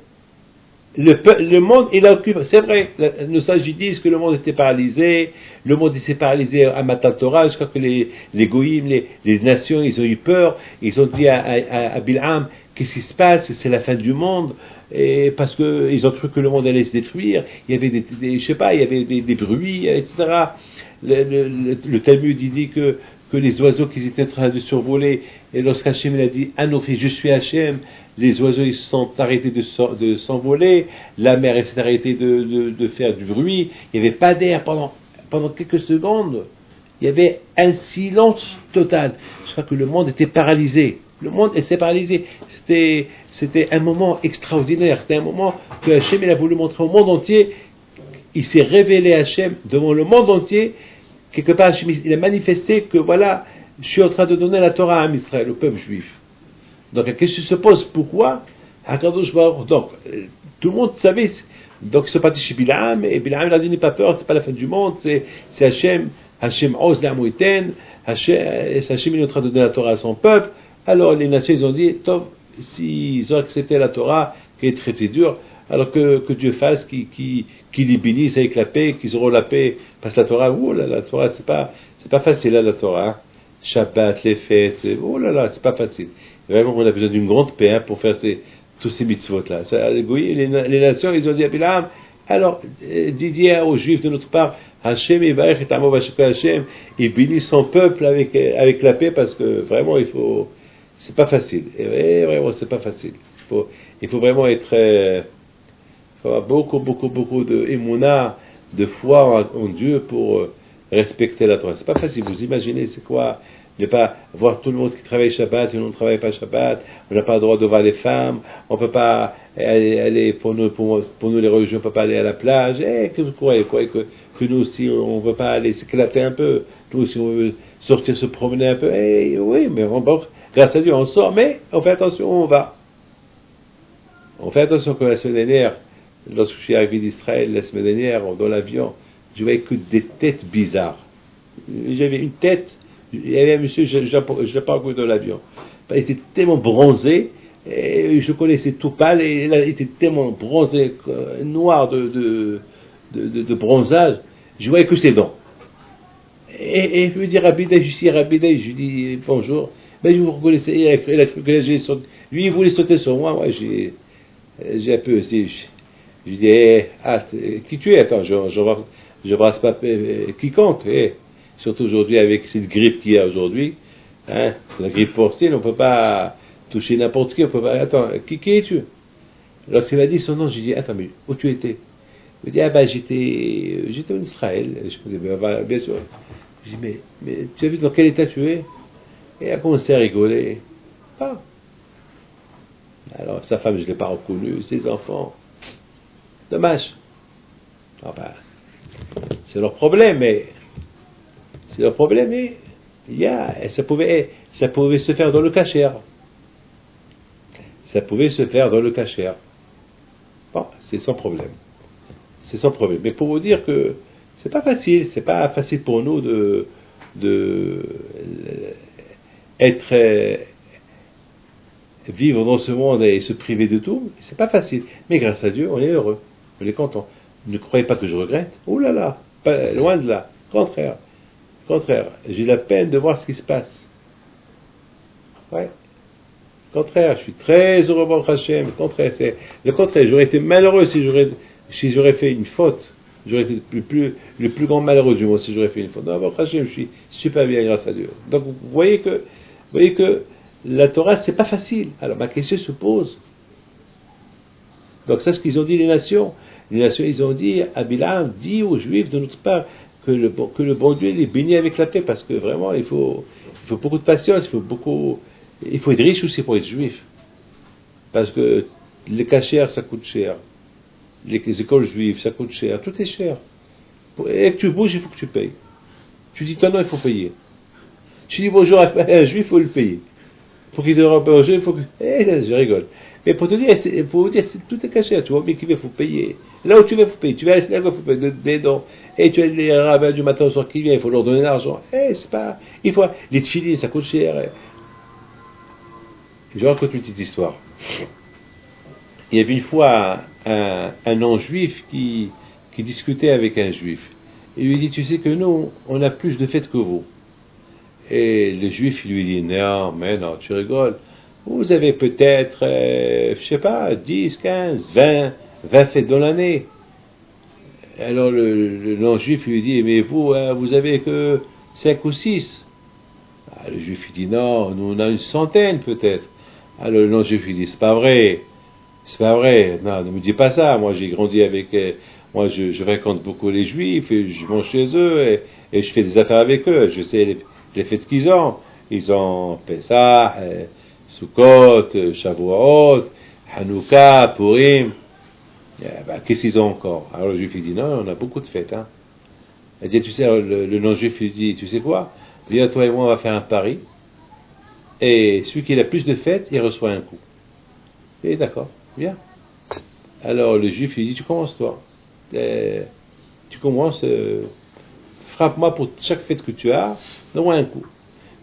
Speaker 2: Le monde, il a aucune preuve. C'est vrai, nos sages disent que le monde était paralysé, à Matan Torah, jusqu'à que les goïms, les nations, ils ont eu peur, ils ont dit à Bil'am, qu'est-ce qui se passe? C'est la fin du monde. Et parce que ils ont cru que le monde allait se détruire, il y avait des bruits, etc. Le Talmud dit que les oiseaux qui étaient en train de survoler, et lorsqu'Hachem a dit Anochi, je suis Hachem, les oiseaux ils se sont arrêtés de s'envoler, la mer s'est arrêtée de faire du bruit, il n'y avait pas d'air pendant quelques secondes, il y avait un silence total. Je crois que le monde était paralysé. Le monde s'est paralysé. C'était un moment extraordinaire. C'était un moment que Hachem il a voulu montrer au monde entier. Il s'est révélé Hachem devant le monde entier. Quelque part, Hachem, il a manifesté que voilà, je suis en train de donner la Torah à Israël, au peuple juif. Donc la question se pose, pourquoi donc, tout le monde savait. Donc ils sont partis chez Bilam, et Bilam il a dit n'aie pas peur, c'est pas la fin du monde, c'est Hachem ose l'amouiten, Hachem il est en train de donner la Torah à son peuple. Alors les nations ils ont dit, s'ils ont accepté la Torah, qui est très très dure, alors que Dieu fasse qu'ils les bénissent avec la paix, qu'ils auront la paix, parce que la Torah, la Torah c'est pas facile là, la Torah, hein. Shabbat, les fêtes, c'est pas facile. Vraiment on a besoin d'une grande paix pour faire tous ces mitzvot là. Les nations ils ont dit à Bilam, alors dis aux Juifs de notre part, Hachem Yivarech et Amo Vashukah Hachem, il bénit son peuple avec la paix parce que vraiment c'est pas facile. Et vraiment c'est pas facile. Il faut vraiment être, il faut avoir beaucoup de émouna, de foi en Dieu pour respecter la Torah. C'est pas facile. Vous imaginez c'est quoi? Ne pas voir tout le monde qui travaille Shabbat et nous ne travaille pas Shabbat, on n'a pas le droit de voir les femmes, on ne peut pas aller pour nous les religieux, on ne peut pas aller à la plage, que vous croyez que nous aussi on ne veut pas aller s'éclater un peu, nous aussi on veut sortir se promener un peu, oui, mais grâce à Dieu on sort, mais on fait attention où on va. On fait attention que la semaine dernière, lorsque je suis arrivé d'Israël, la semaine dernière, dans l'avion, je voyais que des têtes bizarres. J'avais une tête. Il y avait un monsieur, je l'ai pas rencontré dans l'avion. Il était tellement bronzé, et je le connaissais tout pâle, et il était tellement bronzé, noir de bronzage, je voyais que ses dents. Et je lui dis Rabbi Day, je lui dis bonjour, mais je vous reconnaissais, il a cru que j'ai sauté. Lui il voulait sauter sur moi, j'ai un peu aussi. Je lui dis, qui tu es? Attends, je brasse pas quiconque, surtout aujourd'hui avec cette grippe qu'il y a aujourd'hui, hein, la grippe porcine, on ne peut pas toucher n'importe qui, on peut pas, attends, qui es-tu? Lorsqu'il m'a dit son nom, j'ai dit, attends, mais où tu étais? Il m'a dit, j'étais en Israël. Je me dis, bien sûr. Je dis, mais tu as vu dans quel état tu es? Et il a commencé à rigoler. Alors, sa femme, je ne l'ai pas reconnue, ses enfants. Dommage. C'est leur problème, mais ça pouvait se faire dans le kasher. Ça pouvait se faire dans le kasher. C'est sans problème. C'est sans problème. Mais pour vous dire que c'est pas facile pour nous de vivre dans ce monde et se priver de tout. C'est pas facile. Mais grâce à Dieu, on est heureux. On est content. Ne croyez pas que je regrette. Ouh là là, loin de là. Contraire, j'ai la peine de voir ce qui se passe. Contraire, je suis très heureux pour Hachem. Le contraire, j'aurais été malheureux si j'aurais fait une faute. J'aurais été le plus grand malheureux du monde si j'aurais fait une faute. Non, pour Hachem, je suis super bien grâce à Dieu. Donc vous voyez que la Torah c'est pas facile. Alors ma question se pose. Donc c'est ce qu'ils ont dit les nations. Les nations ils ont dit à Bilam, dis aux Juifs de notre part que le bon Dieu les bénit avec la paix, parce que vraiment il faut beaucoup de patience, il faut être riche aussi pour être juif, parce que les cachers ça coûte cher, les écoles juives ça coûte cher, tout est cher, et que tu bouges il faut que tu payes, tu dis ton nom il faut payer, tu dis bonjour à un juif il faut le payer, pour qu'il te rende bonjour il faut que... je rigole. Mais pour vous dire, tout est caché, tu vois, mais qu'il faut payer. Là où tu vas, il faut payer. Tu vas à la synagogue, il faut payer des dons. Et tu as les rabbins du matin au soir qui viennent, il faut leur donner l'argent. C'est pas, les tchilines, ça coûte cher. Je raconte une petite histoire. Il y avait une fois un non-juif qui discutait avec un juif. Il lui dit, tu sais que nous, on a plus de fêtes que vous. Et le juif, il lui dit, non, mais non, tu rigoles. Vous avez peut-être, je sais pas, 10, 15, 20 fêtes dans l'année. Alors le non-juif lui dit, mais vous avez que 5 ou 6. Le juif lui dit, non, nous on a une centaine peut-être. Alors le non-juif lui dit, c'est pas vrai, non, ne me dis pas ça, moi j'ai grandi avec, moi je fréquente beaucoup les juifs, et je mange chez eux, et je fais des affaires avec eux, je sais les fêtes qu'ils ont Pessah, Sukkot, Shavuot, Hanouka, Purim. Qu'est-ce qu'ils ont encore? Alors le juif il dit non, on a beaucoup de fêtes. Hein. Il dit, tu sais, le non-juif lui dit, tu sais quoi? Viens, toi et moi, on va faire un pari. Et celui qui a le plus de fêtes, il reçoit un coup. Et d'accord, viens. Alors le juif lui dit, tu commences toi. Tu commences, frappe-moi pour chaque fête que tu as, donne-moi un coup.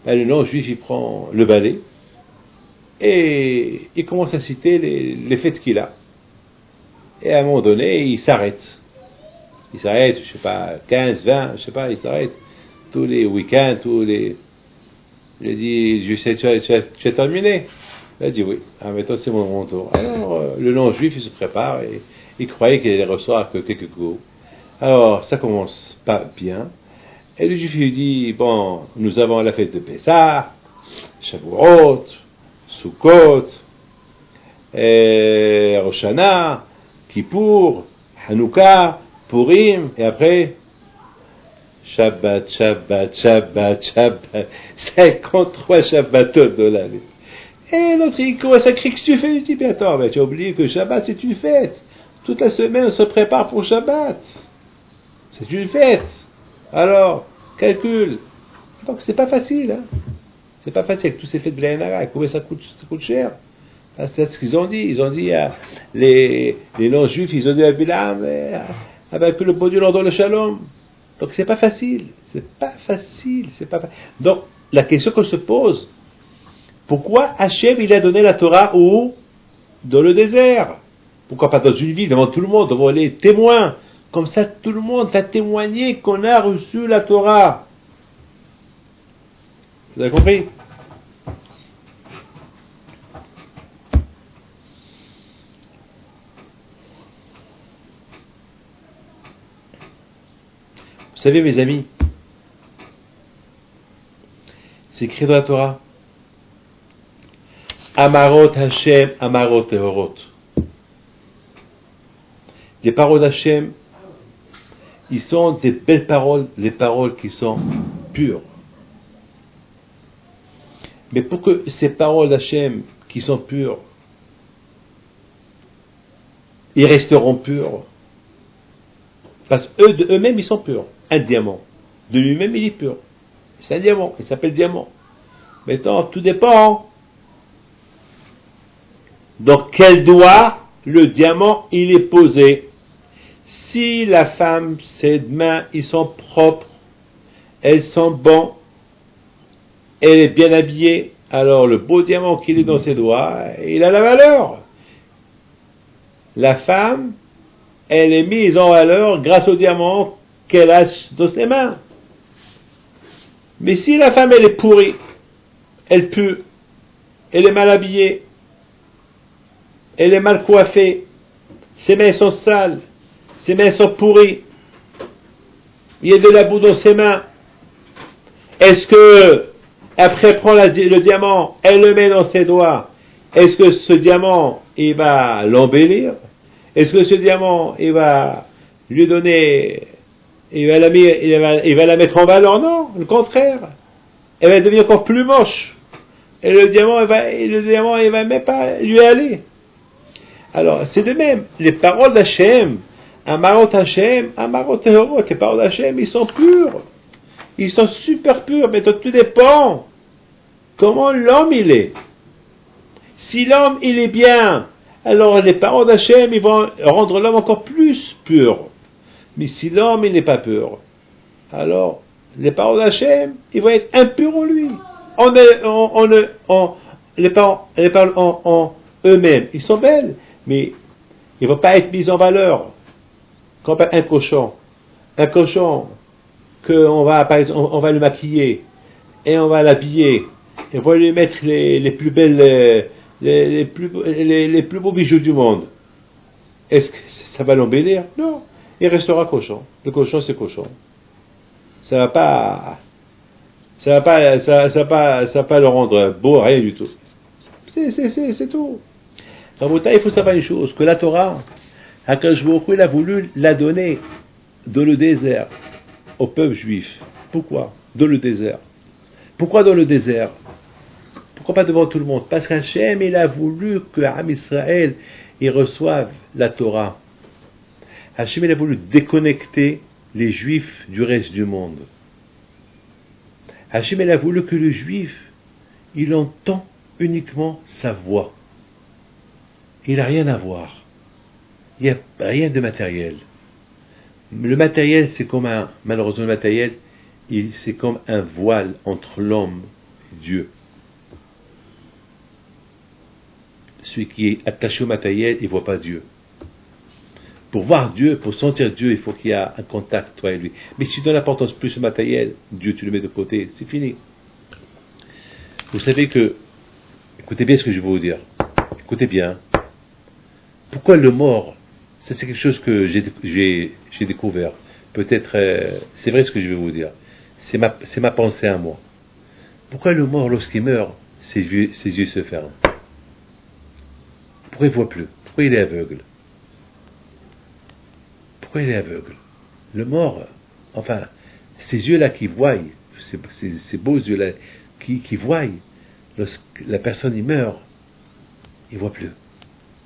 Speaker 2: Et le non-juif, il prend le balai et il commence à citer les fêtes qu'il a. Et à un moment donné, il s'arrête. Il s'arrête, je sais pas, 15, 20, je sais pas, il s'arrête. Tous les week-ends, tous les... Je lui ai dit, je sais, tu as terminé? Il a dit oui. Ah, maintenant c'est mon tour. Alors, le non-juif, il se prépare et il croyait qu'il allait recevoir que quelques coups. Alors, ça commence pas bien. Et le juif lui dit, bon, nous avons la fête de Pessah, Shavuot, Sukkot, Rosh Hashanah, Kippour, Hanouka, Purim, et après, Shabbat, 53 Shabbatot de l'année. Et l'autre, il commence à crier, qu'est-ce que tu fais? Il dit, mais attends, tu as oublié que Shabbat, c'est une fête. Toute la semaine, on se prépare pour Shabbat. C'est une fête. Alors, calcule. Donc, c'est pas facile, hein. C'est pas facile avec tous ces fêtes de l'Aïnara. Combien ça coûte cher. C'est ce qu'ils ont dit. Ils ont dit à les non-juifs, ils ont dit à Bilam, que le bon Dieu leur donne le shalom. Donc, c'est pas facile. C'est pas facile. Donc, la question qu'on se pose, pourquoi Hachem, il a donné la Torah où? Dans le désert. Pourquoi pas dans une ville, devant tout le monde, devant les témoins? Comme ça, tout le monde va témoigner qu'on a reçu la Torah. Vous avez compris? Vous savez, mes amis, c'est écrit dans la Torah. Amarot Hashem, Amarot Tehorot. Les paroles d'Hachem, ils sont des belles paroles, les paroles qui sont pures. Mais pour que ces paroles d'Hachem, qui sont pures, ils resteront purs, parce qu'eux, de eux-mêmes, ils sont purs. Un diamant, de lui-même, il est pur. C'est un diamant, il s'appelle diamant. Maintenant, tout dépend. Dans quel doigt le diamant, il est posé. Si la femme, ses mains, ils sont propres, elles sont bons, elle est bien habillée, alors le beau diamant qu'il est dans ses doigts, il a la valeur. La femme, elle est mise en valeur grâce au diamant qu'elle a dans ses mains. Mais si la femme, elle est pourrie, elle pue, elle est mal habillée, elle est mal coiffée, ses mains sont sales, ses mains sont pourries, il y a de la boue dans ses mains, est-ce que, après elle prend le diamant, elle le met dans ses doigts, est-ce que ce diamant, il va l'embellir? Est-ce que ce diamant, il va lui donner, il va la mettre en valeur? Non, le contraire. Elle va devenir encore plus moche. Et le diamant, il va même pas lui aller. Alors, c'est de même. Les paroles d'Hachem, Amarot Hachem, Amarot Tehorot, les paroles d'Hachem, ils sont purs. Ils sont super purs, mais tout dépend comment l'homme il est. Si l'homme il est bien, alors les paroles d'Hachem, ils vont rendre l'homme encore plus pur. Mais si l'homme il n'est pas pur, alors les paroles d'Hachem, ils vont être impurs en lui. Les paroles en eux-mêmes, ils sont belles, mais ils ne vont pas être mis en valeur. Comme un cochon qu'on va, par exemple, on va le maquiller et on va l'habiller et on va lui mettre les plus belles, les plus beaux bijoux du monde. Est-ce que ça va l'embellir? Non, il restera cochon. Le cochon, c'est cochon. Ça va pas le rendre beau, rien du tout. C'est tout. Il faut savoir une chose, que la Torah, HaKadosh Baruch Hu, il a voulu la donner dans le désert au peuple juif. Pourquoi? Dans le désert. Pourquoi dans le désert? Pourquoi pas devant tout le monde? Parce qu'Hachem, il a voulu que Am Israël, ils reçoivent la Torah. Hachem, il a voulu déconnecter les Juifs du reste du monde. Hachem, il a voulu que le Juif, il entend uniquement sa voix. Il n'a rien à voir. Il n'y a rien de matériel. Le matériel, c'est comme malheureusement le matériel, c'est comme un voile entre l'homme et Dieu. Celui qui est attaché au matériel, il ne voit pas Dieu. Pour voir Dieu, pour sentir Dieu, il faut qu'il y ait un contact, toi et lui. Mais si tu donnes l'importance plus au matériel, Dieu, tu le mets de côté, c'est fini. Vous savez que, écoutez bien ce que je vais vous dire. Écoutez bien. Pourquoi le mort? Ça, c'est quelque chose que j'ai découvert. Peut-être, c'est vrai ce que je vais vous dire. C'est ma pensée à moi. Pourquoi le mort, lorsqu'il meurt, ses yeux se ferment? Pourquoi il ne voit plus? Pourquoi il est aveugle? Pourquoi il est aveugle? Le mort, enfin, ces yeux-là qui voient, ces beaux yeux-là qui voient, lorsque la personne il meurt, il ne voit plus.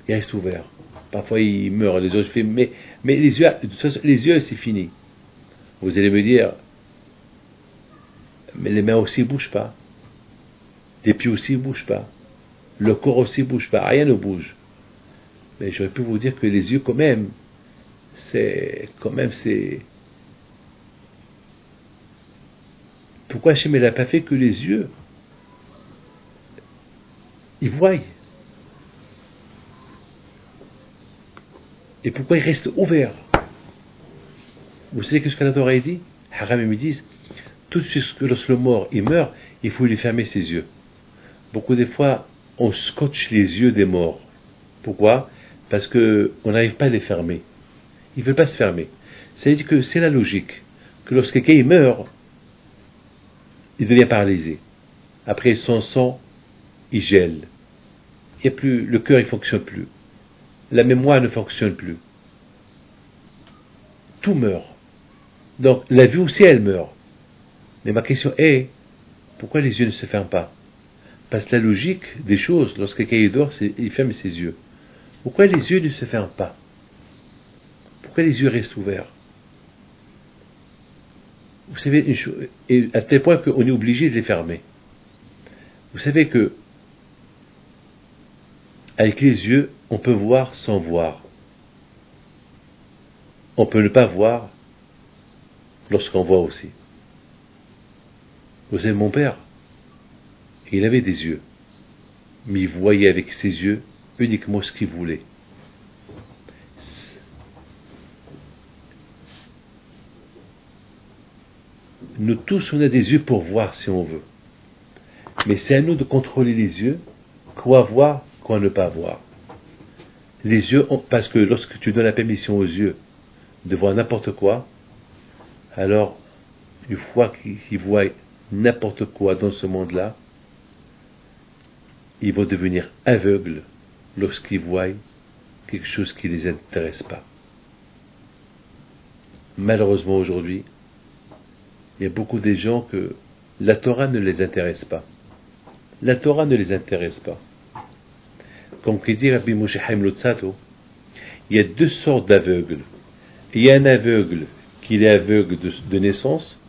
Speaker 2: Il reste ouvert. Parfois il meurt, les yeux se ferment, mais les yeux, de toute façon, les yeux c'est fini. Vous allez me dire, mais les mains aussi ne bougent pas. Les pieds aussi ne bougent pas. Le corps aussi ne bouge pas. Rien ne bouge. Mais j'aurais pu vous dire que les yeux quand même, c'est... Pourquoi Hachem n'a pas fait que les yeux, ils voient? Et pourquoi ils restent ouverts? Vous savez ce que la Torah dit? Haram, ils me disent, tout ce que lorsque le mort il meurt, il faut lui fermer ses yeux. Beaucoup de fois, on scotche les yeux des morts. Pourquoi? Parce qu'on n'arrive pas à les fermer. Ils ne veulent pas se fermer. C'est-à-dire que c'est la logique, que lorsque quelqu'un meurt, il devient paralysé. Après, son sang, il gèle. Il y a plus, le cœur, il ne fonctionne plus. La mémoire ne fonctionne plus. Tout meurt. Donc, la vue aussi, elle meurt. Mais ma question est, pourquoi les yeux ne se ferment pas? Parce que la logique des choses, lorsque quelqu'un dort, il ferme ses yeux. Pourquoi les yeux ne se ferment pas? Pourquoi les yeux restent ouverts? Vous savez, une chose, et à tel point qu'on est obligé de les fermer. Vous savez que, avec les yeux, on peut voir sans voir. On peut ne pas voir lorsqu'on voit aussi. Vous savez, mon père, il avait des yeux, mais il voyait avec ses yeux uniquement ce qu'il voulait. Nous tous, on a des yeux pour voir si on veut. Mais c'est à nous de contrôler les yeux, quoi voir, quoi ne pas voir. Les yeux, parce que lorsque tu donnes la permission aux yeux de voir n'importe quoi, alors, une fois qu'ils voient n'importe quoi dans ce monde-là, ils vont devenir aveugles lorsqu'ils voient quelque chose qui ne les intéresse pas. Malheureusement aujourd'hui, il y a beaucoup de gens que la Torah ne les intéresse pas. La Torah ne les intéresse pas. Comme dit Rabbi Moshe Chaim Luzzatto, il y a deux sortes d'aveugles. Il y a un aveugle qui est aveugle de naissance.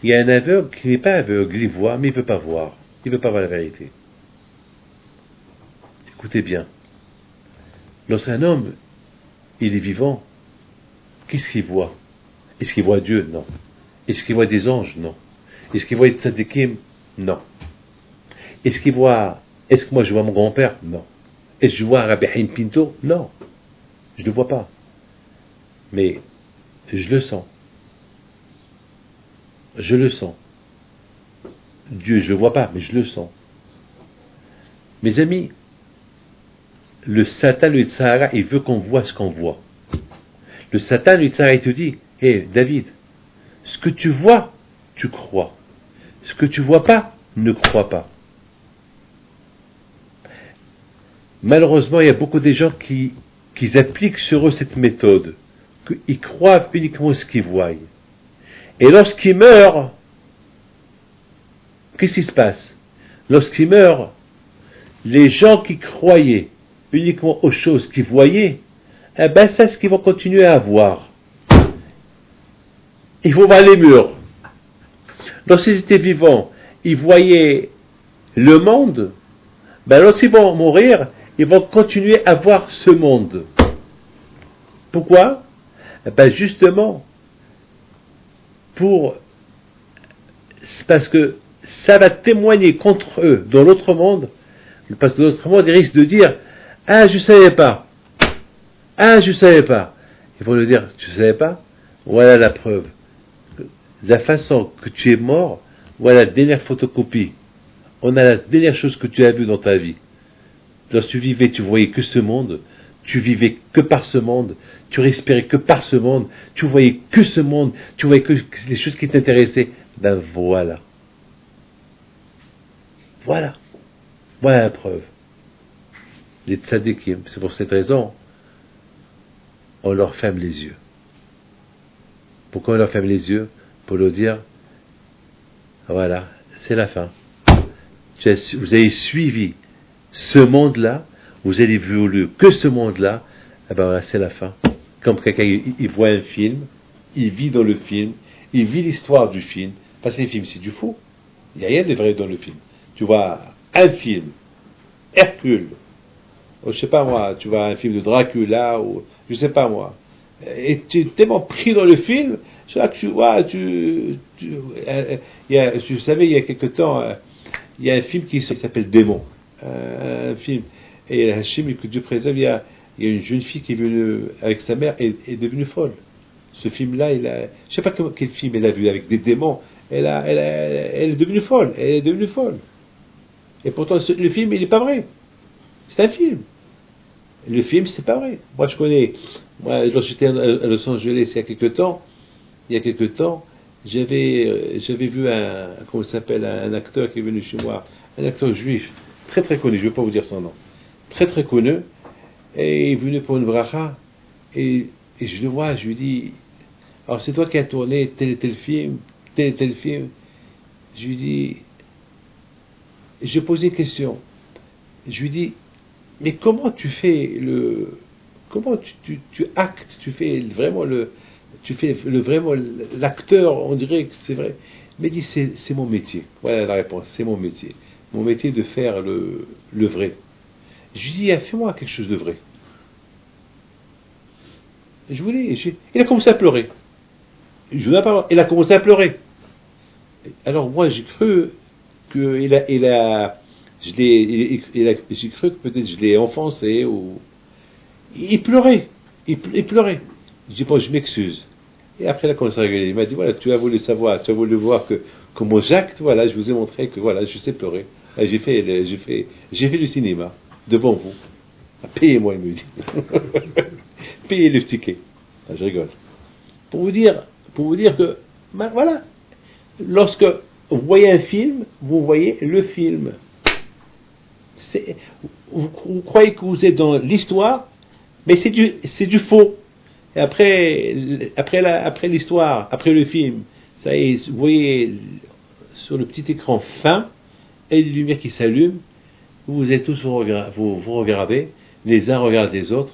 Speaker 2: Il y a un aveugle qui n'est pas aveugle, il voit, mais il ne veut pas voir. Il ne veut pas voir la vérité. Écoutez bien. Lorsqu'un homme, il est vivant, qu'est-ce qu'il voit? Est-ce qu'il voit Dieu? Non. Est-ce qu'il voit des anges? Non. Est-ce qu'il voit des tzadikim? Non. Est-ce que moi je vois mon grand-père? Non. Est-ce que je vois Rabbi Haim Pinto? Non. Je ne le vois pas. Mais je le sens. Je le sens. Dieu, je ne le vois pas, mais je le sens. Mes amis, le Satan, le Yitzhara, il veut qu'on voit ce qu'on voit. Le Satan, le Yitzhara, il te dit, hé, David, ce que tu vois, tu crois. Ce que tu vois pas, ne crois pas. Malheureusement, il y a beaucoup de gens qui appliquent sur eux cette méthode, qu'ils croient uniquement ce qu'ils voient. Et lorsqu'ils meurent, qu'est-ce qui se passe? Lorsqu'ils meurent, les gens qui croyaient uniquement aux choses qu'ils voyaient, eh ben c'est ce qu'ils vont continuer à voir. Il faut voir les murs. Lorsqu'ils étaient vivants, ils voyaient le monde, ben lorsqu'ils vont mourir, ils vont continuer à voir ce monde. Pourquoi? Ben justement, parce que ça va témoigner contre eux dans l'autre monde, parce que dans l'autre monde, ils risquent de dire « Ah, je savais pas. Ah, je savais pas. » Ils vont le dire « Tu savais pas? Voilà la preuve. La façon que tu es mort, voilà la dernière photocopie. On a la dernière chose que tu as vue dans ta vie. Lorsque tu vivais, tu voyais que ce monde. Tu vivais que par ce monde, tu respirais que par ce monde, tu voyais que ce monde, tu voyais que les choses qui t'intéressaient. Ben voilà. Voilà. Voilà la preuve. Les tzadikim, c'est pour cette raison, on leur ferme les yeux. Pourquoi on leur ferme les yeux? Pour leur dire, voilà, c'est la fin. Vous avez suivi ce monde-là, vous avez voulu que ce monde-là, eh ben voilà, c'est la fin. Comme quelqu'un, il voit un film, il vit dans le film, il vit l'histoire du film, parce que les films, c'est du faux. Il n'y a rien de vrai dans le film. Tu vois un film, Hercule, ou je sais pas moi, tu vois un film de Dracula, ou je sais pas moi, et tu es tellement pris dans le film, c'est là que tu vois, vous savez, il y a quelque temps, il y a un film qui s'appelle Démon, un film. Et Hachim, que Dieu préserve, il y a une jeune fille qui est venue avec sa mère et est devenue folle. Ce film-là, je sais pas quel film elle a vu avec des démons. Elle est devenue folle. Elle est devenue folle. Et pourtant, le film, il n'est pas vrai. C'est un film. Le film, c'est pas vrai. Moi, lorsque j'étais à Los Angeles il y a quelque temps, j'avais vu comment il s'appelle, un acteur qui est venu chez moi, un acteur juif, très très connu, je ne vais pas vous dire son nom. Très très connu, et il est venu pour une bracha, et je le vois, je lui dis, alors c'est toi qui as tourné tel et tel film, je lui dis, je posais une question, je lui dis, mais comment tu fais comment tu actes, tu fais vraiment vraiment l'acteur, on dirait que c'est vrai, mais il dit, c'est mon métier, voilà la réponse, c'est mon métier de faire le vrai. Je lui dis, fais-moi quelque chose de vrai. Il a commencé à pleurer. Il a commencé à pleurer. Alors moi, j'ai cru que j'ai cru que peut-être je l'ai offensé ou il pleurait. Il pleurait. Je dis bon, je m'excuse. Et après, il a commencé à rigoler. Il m'a dit voilà, tu as voulu savoir, tu as voulu voir que comment j'acte. Voilà, je vous ai montré que voilà, je sais pleurer. Et j'ai fait le cinéma. Devant vous. Payez-moi, il me dit. Payez le ticket. Ah, je rigole. Pour vous dire que, ben, voilà, lorsque vous voyez un film, vous voyez le film. Vous croyez que vous êtes dans l'histoire, mais c'est du faux. Et après l'histoire, après le film, ça y est, vous voyez sur le petit écran fin, et les lumières qui s'allument, vous êtes tous vous regardez, les uns regardent les autres,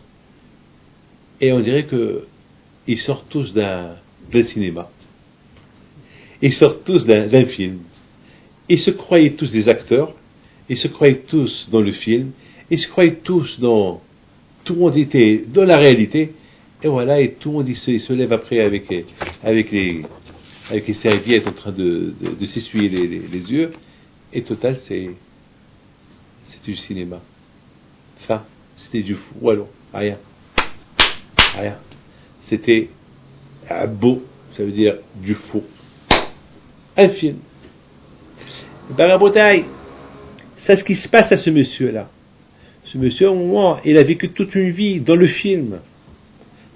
Speaker 2: et on dirait que ils sortent tous d'un cinéma. Ils sortent tous d'un film. Ils se croyaient tous des acteurs, ils se croyaient tous dans le film, ils se croyaient tous dans... Tout le monde était dans la réalité, et voilà, et tout le monde il se lève après avec les serviettes en train de s'essuyer les yeux, et total, c'était du cinéma. Enfin, c'était du fou. Ou alors, rien. C'était beau, ça veut dire du faux. Un film. Barabotaï, c'est ce qui se passe à ce monsieur-là. Ce monsieur, au moment, il a vécu toute une vie dans le film.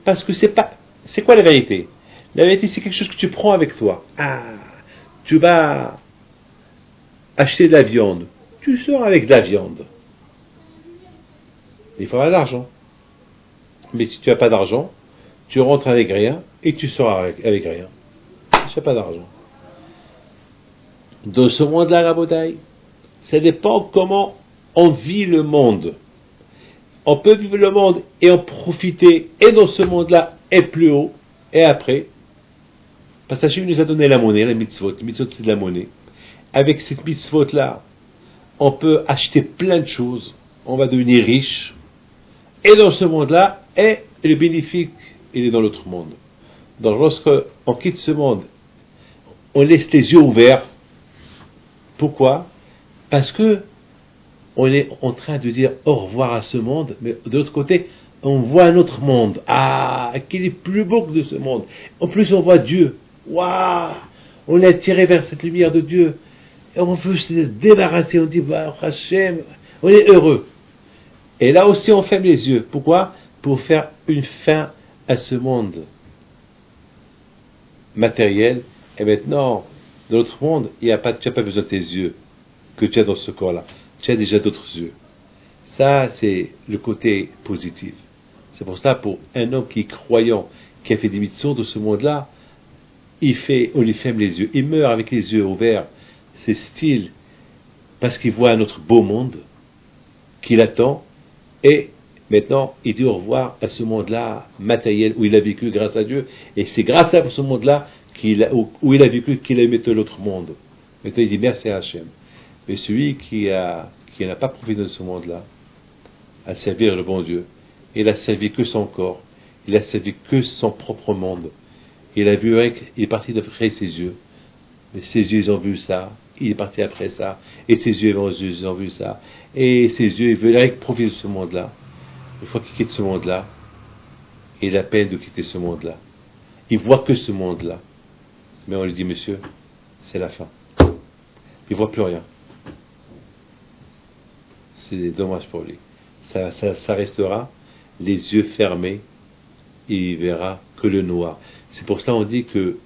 Speaker 2: Parce que c'est quoi la vérité? La vérité, c'est quelque chose que tu prends avec toi. Ah, tu vas acheter de la viande. Tu sors avec de la viande. Il faudra de l'argent. Mais si tu n'as pas d'argent, tu rentres avec rien et tu sors avec rien. Tu n'as pas d'argent. Dans ce monde-là, Rabotaï, ça dépend comment on vit le monde. On peut vivre le monde et en profiter, et dans ce monde-là, et plus haut, et après. Parce que Hachem nous a donné la monnaie, la mitzvot. La mitzvot, c'est de la monnaie. Avec cette mitzvot-là, on peut acheter plein de choses. On va devenir riche. Et dans ce monde-là, et le bénéfique, il est dans l'autre monde. Donc lorsqu'on quitte ce monde, on laisse les yeux ouverts. Pourquoi? Parce que on est en train de dire au revoir à ce monde, mais de l'autre côté, on voit un autre monde. Ah, qu'il est plus beau que de ce monde. En plus, on voit Dieu. Waouh! On est attiré vers cette lumière de Dieu. Et on veut se débarrasser. On dit, bah, Hachem, on est heureux. Et là aussi, on ferme les yeux. Pourquoi? Pour faire une fin à ce monde matériel. Et maintenant, dans l'autre monde, tu n'as pas besoin de tes yeux que tu as dans ce corps-là. Tu as déjà d'autres yeux. Ça, c'est le côté positif. C'est pour ça, pour un homme qui est croyant, qui a fait des mitzvot de ce monde-là, on lui ferme les yeux. Il meurt avec les yeux ouverts. C'est style, parce qu'il voit un autre beau monde qui l'attend. Et maintenant, il dit au revoir à ce monde-là matériel où il a vécu grâce à Dieu. Et c'est grâce à ce monde-là où il a vécu qu'il a aimé l'autre monde. Maintenant, il dit merci à Hachem. Mais celui qui n'a pas profité de ce monde-là, à servir le bon Dieu, il a servi que son corps, il a servi que son propre monde. Il a vu, il est parti de créer ses yeux. Mais ses yeux, ils ont vu ça. Il est parti après ça. Et ses yeux, ils ont vu ça. Et ses yeux, ils veulent profiter de ce monde-là. Une fois qu'il quitte ce monde-là, il a peine de quitter ce monde-là. Il voit que ce monde-là. Mais on lui dit, monsieur, c'est la fin. Il ne voit plus rien. C'est dommage pour lui. Ça restera les yeux fermés et il verra que le noir. C'est pour cela qu'on dit que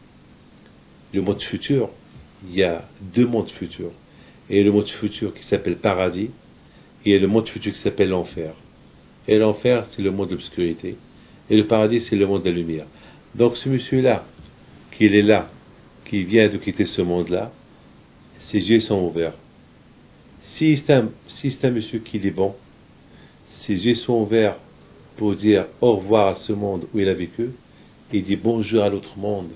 Speaker 2: le monde futur, il y a deux mondes futurs. Et le monde futur qui s'appelle paradis, et le monde futur qui s'appelle l'enfer. Et l'enfer, c'est le monde de l'obscurité. Et le paradis, c'est le monde de la lumière. Donc ce monsieur-là, qu'il est là, qui vient de quitter ce monde-là, ses yeux sont ouverts. Si c'est un monsieur qui est bon, ses yeux sont ouverts pour dire au revoir à ce monde où il a vécu, il dit bonjour à l'autre monde.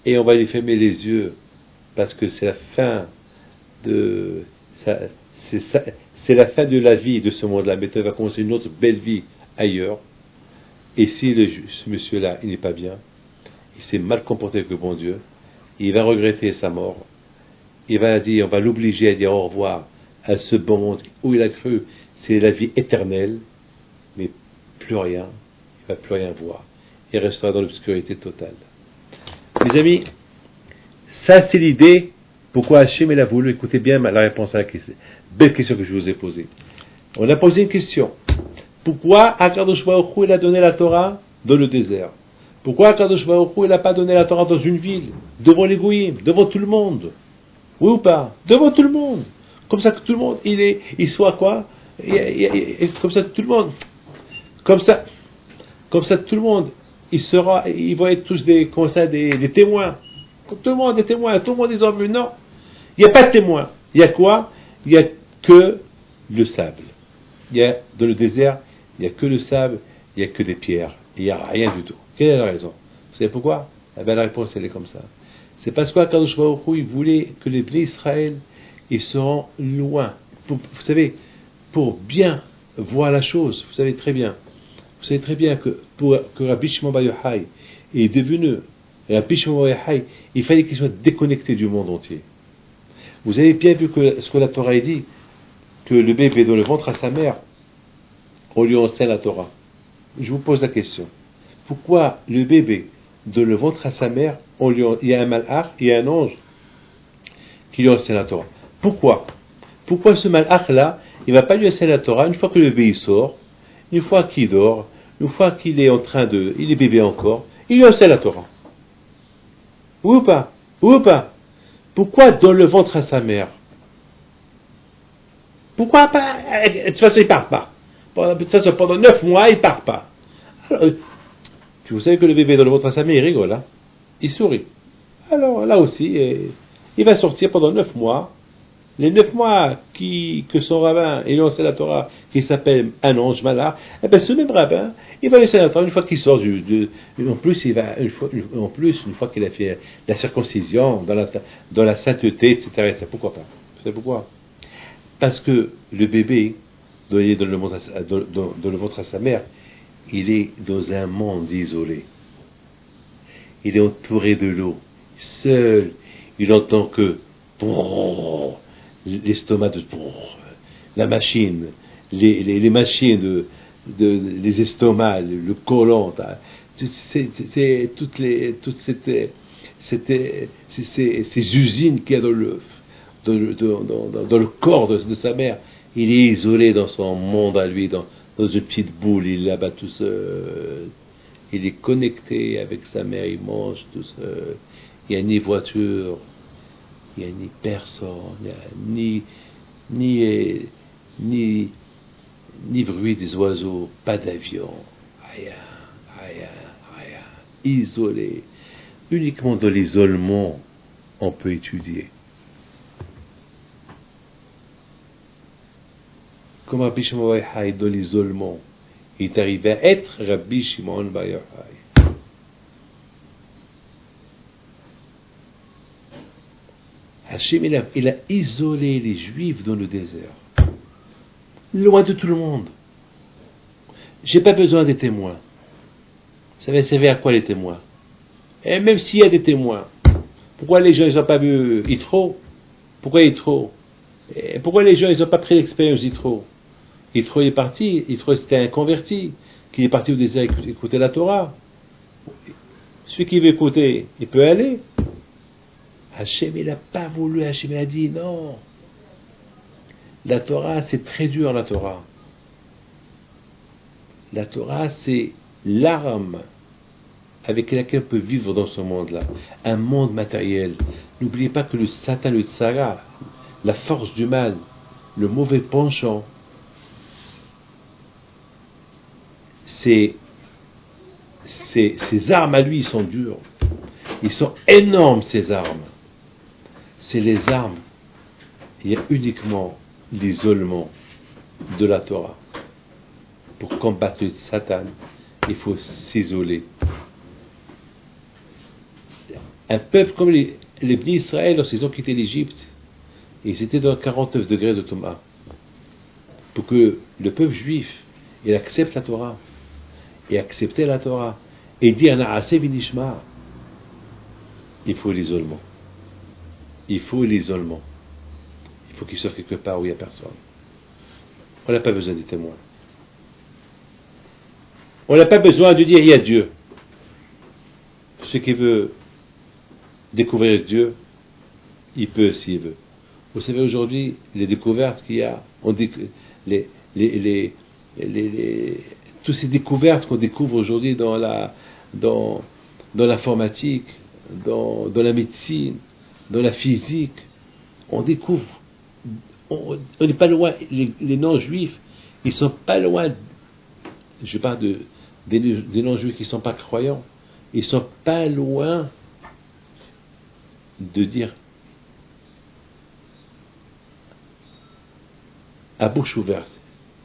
Speaker 2: Et on va lui fermer les yeux, parce que c'est la fin c'est la fin de la vie de ce monde-là. Mais il va commencer une autre belle vie ailleurs. Et si ce monsieur-là, il n'est pas bien, il s'est mal comporté avec le bon Dieu, il va regretter sa mort. On va l'obliger à dire au revoir à ce bon monde où il a cru, c'est la vie éternelle, mais plus rien, il ne va plus rien voir. Il restera dans l'obscurité totale. Mes amis, ça c'est l'idée, pourquoi Hachem a voulu. Écoutez bien la réponse à la question, belle question que je vous ai posée. On a posé une question. Pourquoi Akadosh Baruch Hu il a donné la Torah dans le désert? Pourquoi Akadosh Baruch Hu il n'a pas donné la Torah dans une ville, devant les goïms, devant tout le monde? Oui ou pas? Devant tout le monde. Comme ça que tout le monde, il soit quoi? Comme ça tout le monde. Comme ça tout le monde, ils vont être tous des témoins. Tout le monde est témoin, tout le monde est en vue. Non. Il n'y a pas de témoin. Il y a quoi? Il n'y a que le sable. Dans le désert, il n'y a que le sable, il n'y a que des pierres. Il n'y a rien du tout. Quelle est la raison? Vous savez pourquoi? La réponse, elle est comme ça. C'est parce qu'Akadosh Baruch Hu, il voulait que les Bnei Israël, ils seront loin. Vous savez, pour bien voir la chose, vous savez très bien que Rabbi Shimon Bar Yochai est devenu Rabbi Shimon Bar Yochai, il fallait qu'il soit déconnecté du monde entier. Vous avez bien vu ce que la Torah dit, que le bébé dans le ventre à sa mère, on lui enseigne la Torah. Je vous pose la question. Pourquoi le bébé dans le ventre à sa mère, il y a un malach, il y a un ange qui lui enseigne la Torah? Pourquoi ce malach-là, il ne va pas lui enseigner la Torah une fois que le bébé sort, une fois qu'il dort, une fois qu'il est il est bébé encore, il lui enseigne la Torah? Oui ou pas? Oui ou pas? Pourquoi dans le ventre à sa mère? Pourquoi pas? De toute façon, il ne part pas. Pendant 9 mois, il ne part pas. Alors, vous savez que le bébé dans le ventre à sa mère, il rigole, hein? Il sourit. Alors là aussi, il va sortir pendant 9 mois, Les 9 mois que son rabbin ait lancé la Torah, qui s'appelle un ange malach, eh bien ce même rabbin, il va laisser la Torah une fois qu'il sort en plus, une fois qu'il a fait la circoncision, dans la sainteté, etc. Pourquoi pas? Vous savez pourquoi? Parce que le bébé, dans le ventre à sa mère, il est dans un monde isolé. Il est entouré de l'eau. Seul, il entend que l'estomac la machine, les machines les estomacs, le côlon, ces usines qu'il y a dans le corps de sa mère. Il est isolé dans son monde à lui, dans une petite boule, il est là-bas tout seul. Il est connecté avec sa mère, il mange tout seul. Il n'y a ni voiture, il n'y a ni personne, il n'y a ni bruit des oiseaux, pas d'avion, rien, isolé. Uniquement dans l'isolement, on peut étudier. Comme Rabbi Shimon Bar Yochai, dans l'isolement, il est arrivé à être Rabbi Shimon Bar Yochai. Hachem, il a isolé les Juifs dans le désert, loin de tout le monde. J'ai pas besoin des témoins. Ça va servir à quoi les témoins? Et même s'il y a des témoins, pourquoi les gens ils n'ont pas vu Yitro? Pourquoi Yitro? Et pourquoi les gens ils n'ont pas pris l'expérience d'Yitro? Yitro est parti, Yitro c'était un converti, qui est parti au désert écouter la Torah. Celui qui veut écouter, il peut aller. Hachem, il n'a pas voulu, Hachem, il a dit non. La Torah, c'est très dur, la Torah. La Torah, c'est l'arme avec laquelle on peut vivre dans ce monde-là. Un monde matériel. N'oubliez pas que le Satan, le Tsara, la force du mal, le mauvais penchant, ces armes à lui, ils sont dures. Ils sont énormes, ces armes. C'est les armes. Il y a uniquement l'isolement de la Torah. Pour combattre le Satan, il faut s'isoler. Un peuple comme les Bnei Israël, lorsqu'ils ont quitté l'Égypte, ils étaient dans 49 degrés de Thomas. Pour que le peuple juif, il accepte la Torah, et accepter la Torah, et dire Na'aseh v'nishma, il faut l'isolement. Il faut l'isolement. Il faut qu'il sorte quelque part où il n'y a personne. On n'a pas besoin des témoins. On n'a pas besoin de dire il y a Dieu. Celui qui veut découvrir Dieu, il peut s'il veut. Vous savez aujourd'hui les découvertes qu'il y a, toutes ces découvertes qu'on découvre aujourd'hui dans l'informatique, dans la médecine, dans la physique, on découvre. On n'est pas loin. Les non-juifs, ils sont pas loin. Je parle des non-juifs qui ne sont pas croyants. Ils sont pas loin de dire à bouche ouverte,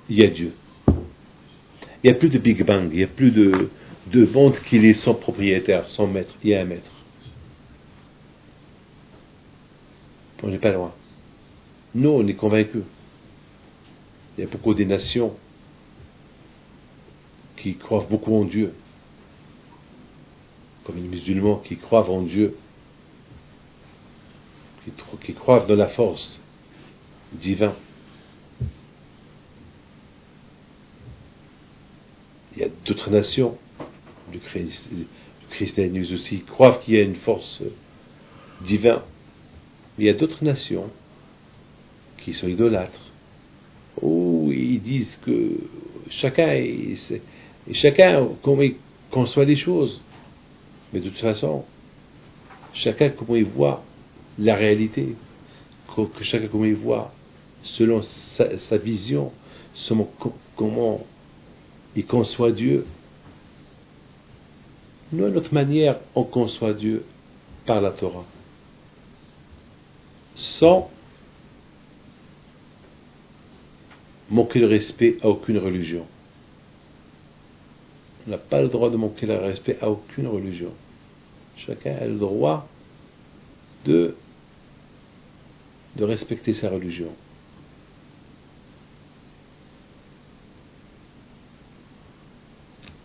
Speaker 2: il y a Dieu. Il n'y a plus de Big Bang, il n'y a plus de monde qui est son propriétaire, son maître. Il y a un maître. On n'est pas loin. Nous, on est convaincus. Il y a beaucoup des nations qui croient beaucoup en Dieu, comme les musulmans qui croient en Dieu, qui croient dans la force divine. Il y a d'autres nations, le christianisme aussi, qui croient qu'il y a une force divine. Il y a d'autres nations qui sont idolâtres, où ils disent que chacun comment il conçoit les choses, mais de toute façon, chacun comment il voit la réalité, que chacun comment il voit selon sa vision, selon comment il conçoit Dieu. Nous, à notre manière, on conçoit Dieu par la Torah. Sans manquer le respect à aucune religion. On n'a pas le droit de manquer le respect à aucune religion. Chacun a le droit de respecter sa religion.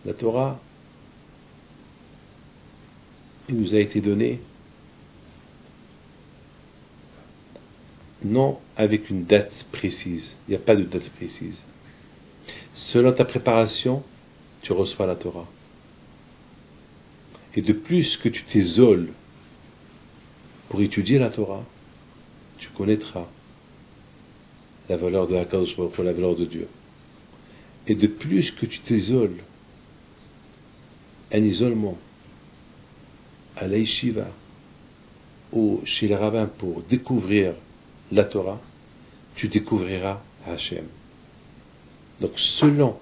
Speaker 2: La Torah, il nous a été donnée non avec une date précise. Il n'y a pas de date précise. Selon ta préparation, tu reçois la Torah. Et de plus que tu t'isoles pour étudier la Torah, tu connaîtras la valeur de HaKadosh Baruch Hu, la valeur de Dieu. Et de plus que tu t'isoles, un isolement à la yeshiva ou chez les rabbins pour découvrir la Torah, tu découvriras Hachem. Donc selon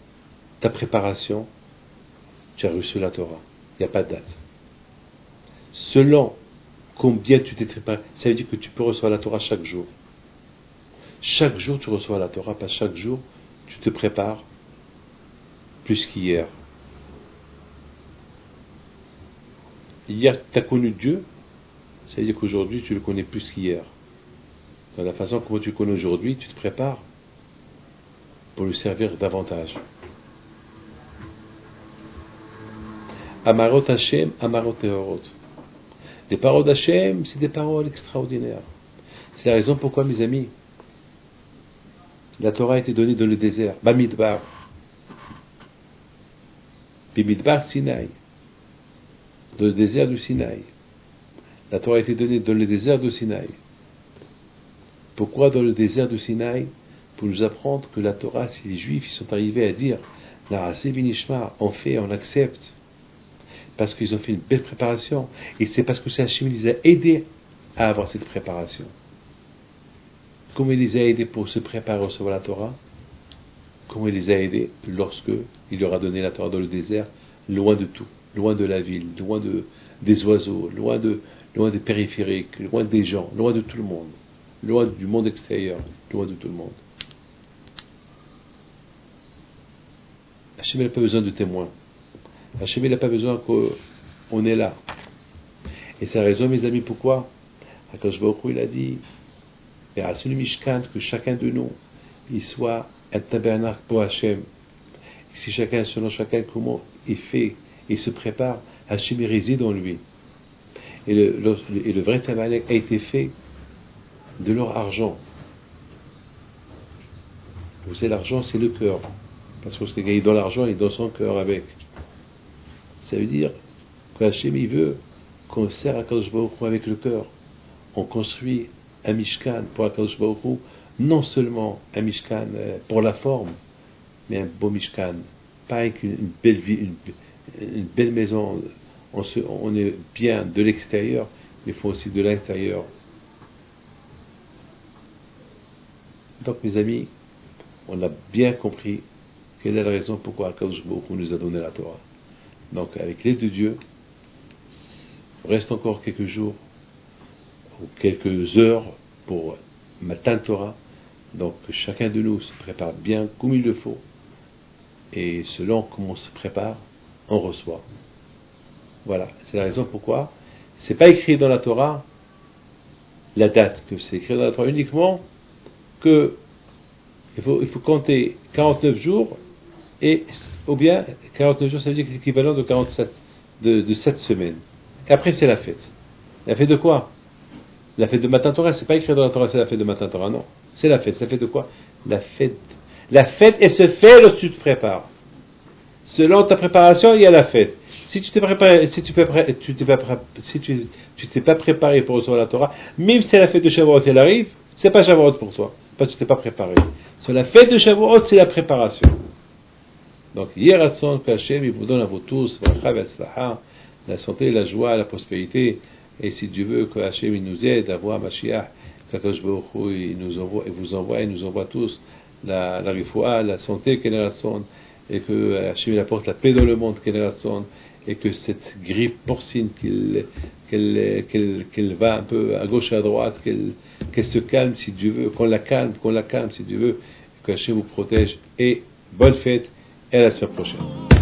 Speaker 2: ta préparation, tu as reçu la Torah. Il n'y a pas de date. Selon combien tu t'es préparé, ça veut dire que tu peux recevoir la Torah chaque jour. Chaque jour tu reçois la Torah, pas chaque jour tu te prépares plus qu'hier. Hier tu as connu Dieu, ça veut dire qu'aujourd'hui tu le connais plus qu'hier. Dans la façon comment tu le connais aujourd'hui, tu te prépares pour le servir davantage. Amarot Hashem, Amarot Teorot. Les paroles d'Hachem, c'est des paroles extraordinaires. C'est la raison pourquoi, mes amis, la Torah a été donnée dans le désert, Bamidbar. Bamidbar Sinaï. Dans le désert du Sinaï. La Torah a été donnée dans le désert du Sinaï. Pourquoi dans le désert du Sinaï? Pour nous apprendre que la Torah, si les Juifs ils sont arrivés à dire, Naraseh binishma, on fait, on accepte, parce qu'ils ont fait une belle préparation, et c'est parce que Hachem les a aidés à avoir cette préparation. Comment il les a aidés pour se préparer à recevoir la Torah? Comment il les a aidés lorsque il leur a donné la Torah dans le désert, loin de tout, loin de la ville, loin des oiseaux, loin des périphériques, loin des gens, loin de tout le monde, loin du monde extérieur, loin de tout le monde. Hachem n'a pas besoin de témoins. Hachem n'a pas besoin qu'on est là. Et c'est la raison, mes amis, pourquoi HaKadosh Baruch Hu, il a dit que chacun de nous il soit un tabernacle pour Hachem. Si chacun, selon chacun, comment il fait et se prépare, Hachem réside en lui. Et le vrai tabernacle a été fait de leur argent. Vous savez, l'argent, c'est le cœur. Parce que ce qu'il est dans l'argent, il est dans son cœur avec. Ça veut dire que Hachem, il veut qu'on sert à HaKadosh Baruch Hu avec le cœur. On construit un Mishkan pour HaKadosh Baruch Hu, non seulement un Mishkan pour la forme, mais un beau Mishkan. Pas avec une belle vie, une belle maison. On est bien de l'extérieur, mais il faut aussi de l'intérieur. Donc, mes amis, on a bien compris quelle est la raison pourquoi HaKadosh Baruch Hu nous a donné la Torah. Donc, avec l'aide de Dieu, il reste encore quelques jours ou quelques heures pour Matan Torah. Donc, que chacun de nous se prépare bien comme il le faut. Et selon comment on se prépare, on reçoit. Voilà, c'est la raison pourquoi c'est pas écrit dans la Torah la date, que c'est écrit dans la Torah uniquement que il faut compter 49 jours, ou bien 49 jours, ça veut dire que c'est l'équivalent de 47, de 7 semaines. Et après, c'est la fête. La fête de quoi? La fête de Matan Torah, c'est pas écrit dans la Torah, c'est la fête de Matan Torah, non. C'est la fête. C'est la fête de quoi? La fête. La fête, elle se fait lorsque tu te prépares. Selon ta préparation, il y a la fête. Si tu t'es préparé, si tu t'es pas préparé pour recevoir la Torah, même si la fête de Shavuot elle arrive, c'est pas Shavuot pour toi, parce que tu t'es pas préparé. Sur la fête de Shavuot, c'est la préparation. Donc, hier à son que Hachem, il vous donne à vous tous, la santé, la joie, la prospérité, et si Dieu veut que Hachem il nous aide à voir Mashiach, qu'Akadosh Baruch Hu il nous envoie tous la rifoua, la santé qu'elle a et que Hachem il apporte la paix dans le monde qu'elle a et que cette grippe porcine qu'elle va un peu à gauche et à droite, qu'elle se calme si Dieu veut, qu'on la calme si Dieu veut, qu'Hachem vous protège et bonne fête et à la semaine prochaine.